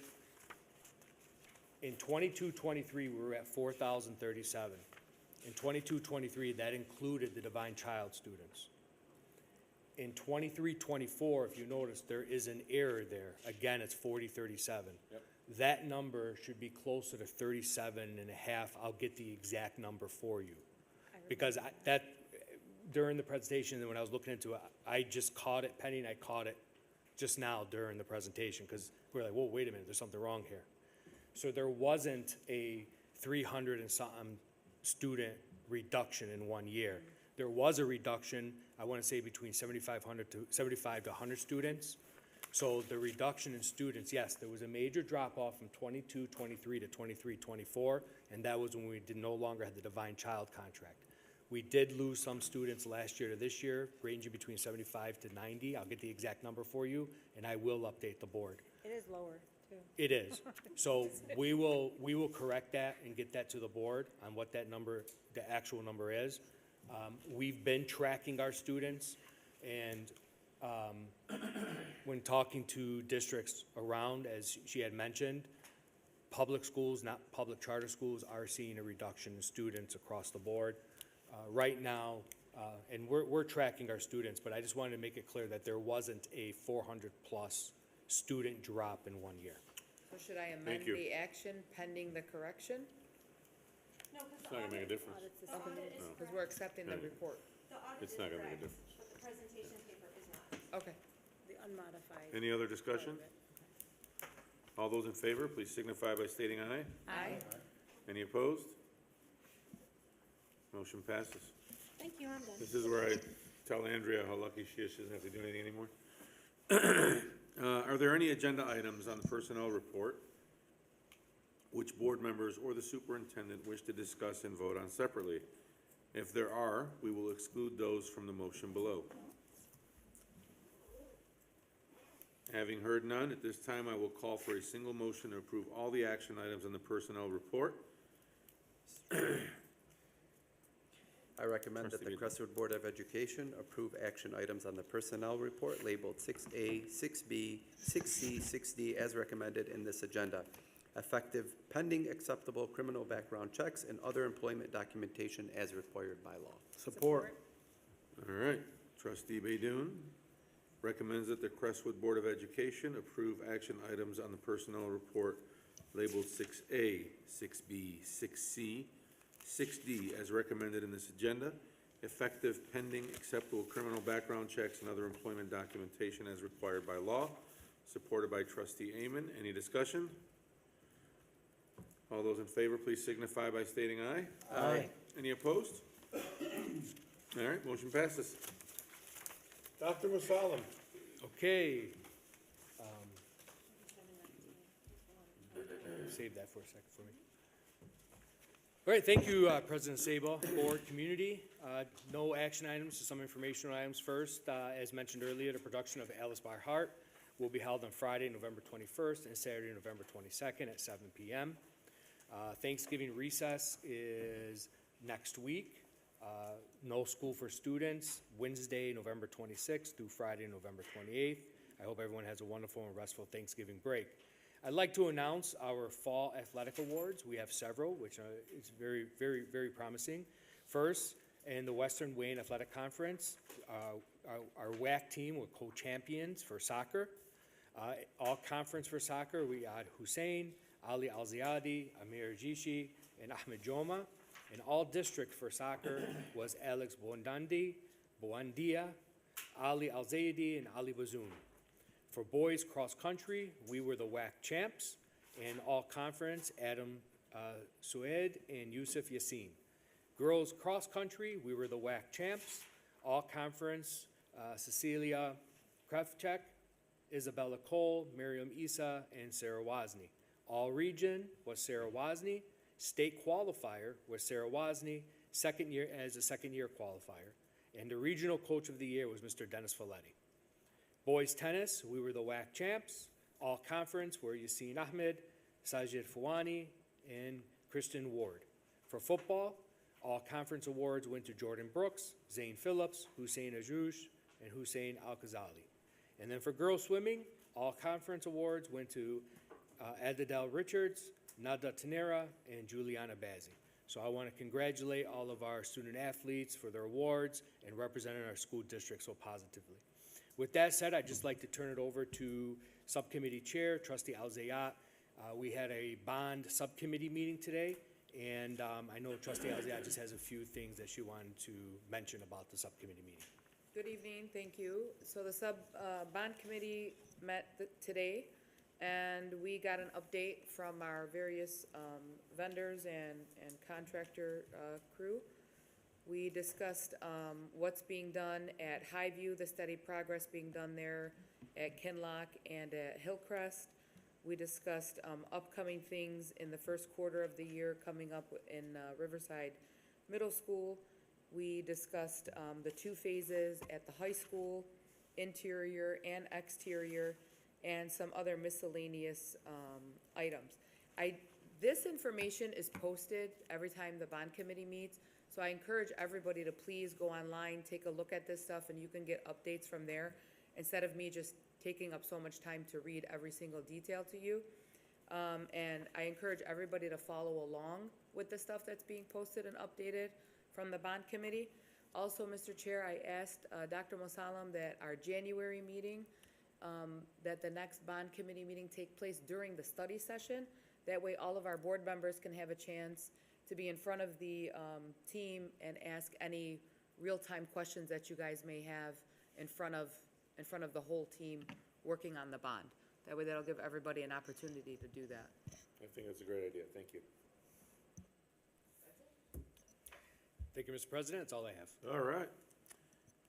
In 22-23, we were at 4,037. In 22-23, that included the Divine Child students. In 23-24, if you notice, there is an error there. Again, it's 4037. Yep. that number should be closer to 37.5. I'll get the exact number for you. Because during the presentation, and when I was looking into it, I just caught it, Penny and I caught it just now during the presentation, because we're like, whoa, wait a minute, there's something wrong here. So there wasn't a 300 and something student reduction in 1 year. There was a reduction, I want to say between 75 to 100 students. So the reduction in students, yes, there was a major drop-off from 22, 23 to 23, 24, and that was when we no longer had the Divine Child contract. We did lose some students last year to this year, ranging between 75 to 90. I'll get the exact number for you, and I will update the board. It is lower, too. It is. So we will correct that and get that to the board on what that number, the actual number is. We've been tracking our students, and when talking to districts around, as she had mentioned, public schools, not public charter schools, are seeing a reduction in students across the board. Right now, and we're tracking our students, but I just wanted to make it clear that there wasn't a 400-plus student drop in 1 year. So should I amend Thank you. the action pending the correction? No, because It's not gonna make a difference. Audit's the the same. audit is Because we're accepting the Right. report. The audit It's is not gonna make a correct, difference. but the presentation paper is not. Okay. The unmodified. Any other part of discussion? it. All those in favor, please signify by stating aye. Aye. Any opposed? Motion passes. Thank you, I'm done. This is where I tell Andrea how lucky she is, she doesn't have to do anything anymore. Are there any agenda items on the personnel report which board members or the superintendent wish to discuss and vote on separately? If there are, we will exclude those from the motion below. Having heard none, at this time I will call for a single motion to approve all the action items on the personnel report. I recommend that Trustee the Gill. Crestwood Board of Education approve action items on the personnel report labeled 6A, 6B, 6C, 6D as recommended in this agenda, effective pending acceptable criminal background checks and other employment documentation as required by law. Support. All right, trustee Baydoun recommends that the Crestwood Board of Education approve action items on the personnel report labeled 6A, 6B, 6C, 6D as recommended in this agenda, effective pending acceptable criminal background checks and other employment documentation as required by law, supported by trustee Amon. Any discussion? All those in favor, please signify by stating aye. Aye. Any opposed? All right, motion passes. Dr. Musalam. Okay. Save that for a second for me. All right, thank you, President Sabo, board, community. No action items, just some informational items first. As mentioned earlier, the production of Alice by Heart will be held on Friday, November 21st, and Saturday, November 22nd at 7 p.m. Thanksgiving recess is next week. No school for students, Wednesday, November 26th through Friday, November 28th. I hope everyone has a wonderful and restful Thanksgiving break. I'd like to announce our fall athletic awards. We have several, which is very, very, very promising. First, in the Western Wayne Athletic Conference, our WAC team were co-champions for soccer. All conference for soccer, we had Hussein, Ali Al-Ziadi, Amir Jishi, and Ahmed Joma. And all district for soccer was Alex Buendia, Ali Al-Zaidi, and Ali Bazoun. For boys cross country, we were the WAC champs, and all conference, Adam Sued and Yusuf Yassin. Girls cross country, we were the WAC champs, all conference, Cecilia Krafchek, Isabella Cole, Miriam Isa, and Sarah Wozni. All region was Sarah Wozni. State qualifier was Sarah Wozni, second year qualifier. And the regional coach of the year was Mr. Dennis Folletti. Boys tennis, we were the WAC champs. All conference were Yassine Ahmed, Sajid Fawani, and Kristen Ward. For football, all conference awards went to Jordan Brooks, Zane Phillips, Hussein Ajoush, and Hussein Al-Khazali. And then for girls swimming, all conference awards went to Adadel Richards, Nada Tanera, and Juliana Bazzi. So I want to congratulate all of our student athletes for their awards and representing our school district so positively. With that said, I'd just like to turn it over to Subcommittee Chair, Trustee Al-Zayat, We had a bond subcommittee meeting today, and I know trustee Elzayat just has a few things that she wanted to mention about the subcommittee meeting. Good evening, thank you. So the bond committee met today, and we got an update from our various vendors and contractor crew. We discussed what's being done at Highview, the steady progress being done there at Kinlock and at Hillcrest. We discussed upcoming things in the first quarter of the year coming up in Riverside Middle School. We discussed the 2 phases at the high school, interior and exterior, and some other miscellaneous items. This information is posted every time the bond committee meets, so I encourage everybody to please go online, take a look at this stuff, and you can get updates from there, instead of me just taking up so much time to read every single detail to you. And I encourage everybody to follow along with the stuff that's being posted and updated from the bond committee. Also, Mr. Chair, I asked Dr. Mosallam that our January meeting, that the next bond committee meeting take place during the study session. That way, all of our board members can have a chance to be in front of the team and ask any real-time questions that you guys may have in front of the whole team working on the bond. That way, that'll give everybody an opportunity to do that. I think that's a great idea, thank you. Thank you, Mr. President, that's all I have. All right.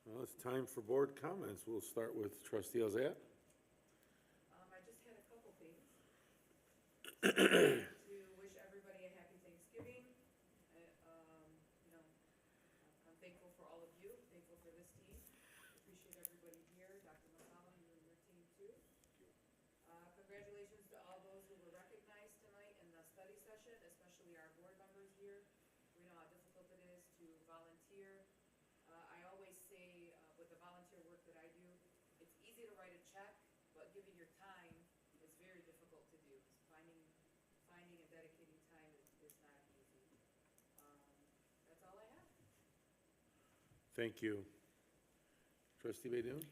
Well, it's time for board comments. We'll start with trustee Elzayat. I just had a couple things. To wish everybody a happy Thanksgiving. You know, I'm thankful for all of you, thankful for this team. Appreciate everybody here, Dr. Mosallam, you and your team too. Congratulations to all those who were recognized tonight in the study session, especially our board members here. We know how difficult it is to volunteer. I always say, with the volunteer work that I do, it's easy to write a check, but giving your time is very difficult to do. Finding and dedicating time is not easy. That's all I have. Thank you. Trustee Baidoon?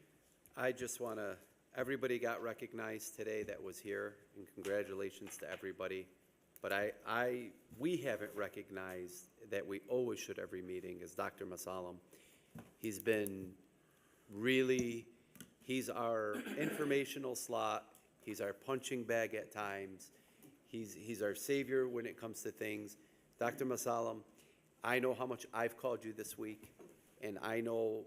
I just want to, everybody got recognized today that was here, and congratulations to everybody. But we haven't recognized that we always should every meeting is Dr. Mosallam. He's been really, he's our informational slot, he's our punching bag at times, he's our savior when it comes to things. Dr. Mosallam, I know how much I've called you this week, and I know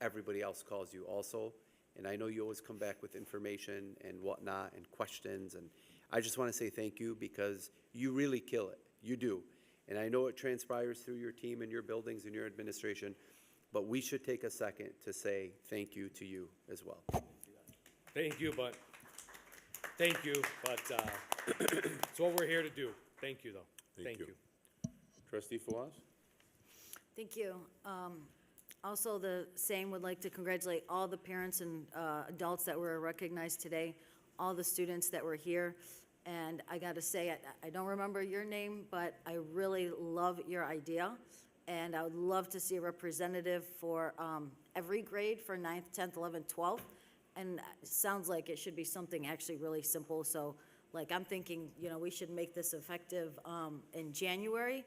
everybody else calls you also, and I know you always come back with information and whatnot and questions, and I just want to say thank you because you really kill it. You do. And I know it transpires through your team and your buildings and your administration, but we should take a second to say thank you to you as well. Thank you, but it's what we're here to do. Thank you, though. Thank you. Trustee Fawaz? Thank you. Also, the same, would like to congratulate all the parents and adults that were recognized today, all the students that were here. And I got to say, I don't remember your name, but I really love your idea. And I would love to see a representative for every grade for 9th, 10th, 11th, 12th. And it sounds like it should be something actually really simple. So, like, I'm thinking, you know, we should make this effective in January.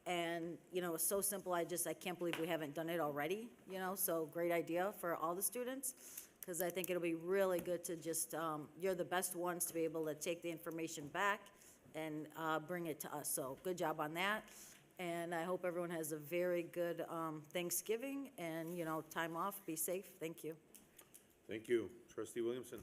And, you know, it's so simple, I can't believe we haven't done it already, you know, so great idea for all the students, because I think it'll be really good to just, you're the best ones to be able to take the information back and bring it to us, so good job on that. And I hope everyone has a very good Thanksgiving and, you know, time off, be safe, thank you. Thank you. Trustee Williamson?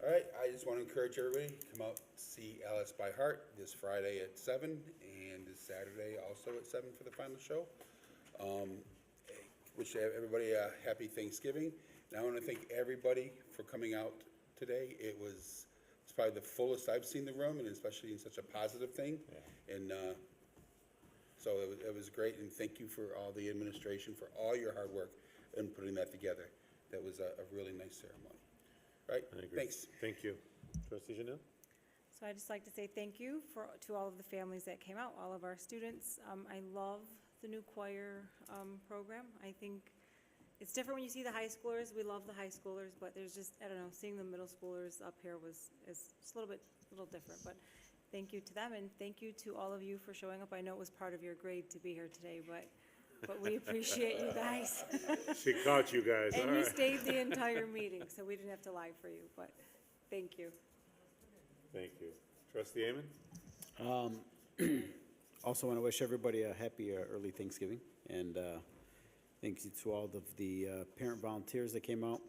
All right, I just want to encourage everybody, come out, see Alice by Heart this Friday at 7 and this Saturday also at 7 for the final show. Wish everybody a happy Thanksgiving. And I want to thank everybody for coming out today. It's probably the fullest I've seen the room, and especially in such a positive thing. Yeah. And so it was great, and thank you for all the administration for all your hard work in putting that together. That was a really nice ceremony. Right? I agree. Thanks. Thank you. Trustee Janelle? So I'd just like to say thank you to all of the families that came out, all of our students. I love the new choir program. I think it's different when you see the high schoolers. We love the high schoolers, but there's just, I don't know, seeing the middle schoolers up here is just a little different. But thank you to them, and thank you to all of you for showing up. I know it was part of your grade to be here today, but we appreciate you guys. She caught you guys, all And you right. stayed the entire meeting, so we didn't have to lie for you, but thank you. Thank you. Trustee Amen? Also want to wish everybody a happy early Thanksgiving, and thank you to all of the parent volunteers that came out.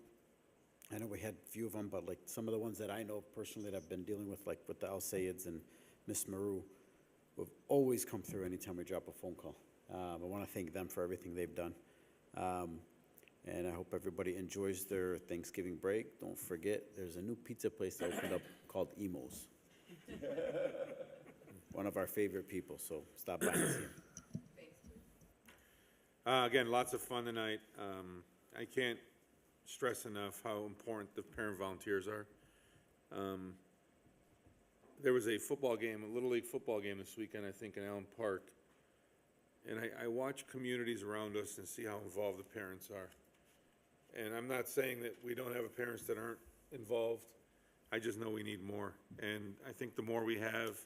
I know we had a few of them, but like some of the ones that I know personally that I've been dealing with, like with the Al Sayeds and Miss Maru, have always come through anytime we drop a phone call. I want to thank them for everything they've done. And I hope everybody enjoys their Thanksgiving break. Don't forget, there's a new pizza place that opened up called Emo's. One of our favorite people, so stop by and see him. Again, lots of fun tonight. I can't stress enough how important the parent volunteers are. There was a football game, a Little League football game this weekend, I think, in Allen Park. And I watch communities around us and see how involved the parents are. And I'm not saying that we don't have parents that aren't involved. I just know we need more. And I think the more we have,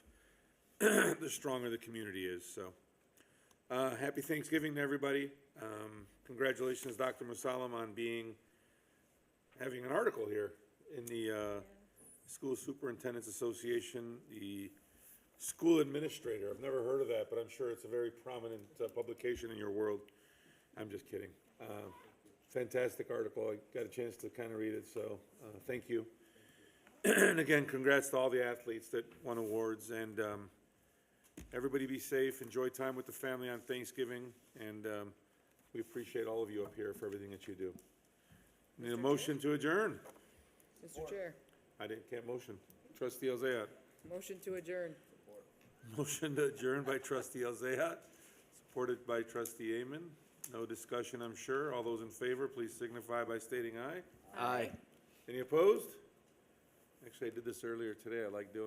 the stronger the community is, so. Happy Thanksgiving to everybody. Congratulations, Dr. Musalam, on having an article here in the School Superintendent's Association, the School Administrator. I've never heard of that, but I'm sure it's a very prominent publication in your world. I'm just kidding. Fantastic article. I got a chance to kind of read it, so thank you. And again, congrats to all the athletes that won awards, and everybody be safe, enjoy time with the family on Thanksgiving, and we appreciate all of you up here for everything that you do. Need a motion to adjourn? Mr. Chair, Can't motion. Trustee Elzayat. motion to adjourn. Motion to adjourn by Trustee Elzayat, supported by Trustee Amen. No discussion, I'm sure. All those in favor, please signify by stating aye. Aye. Any opposed? Actually, I did this earlier today. I like doing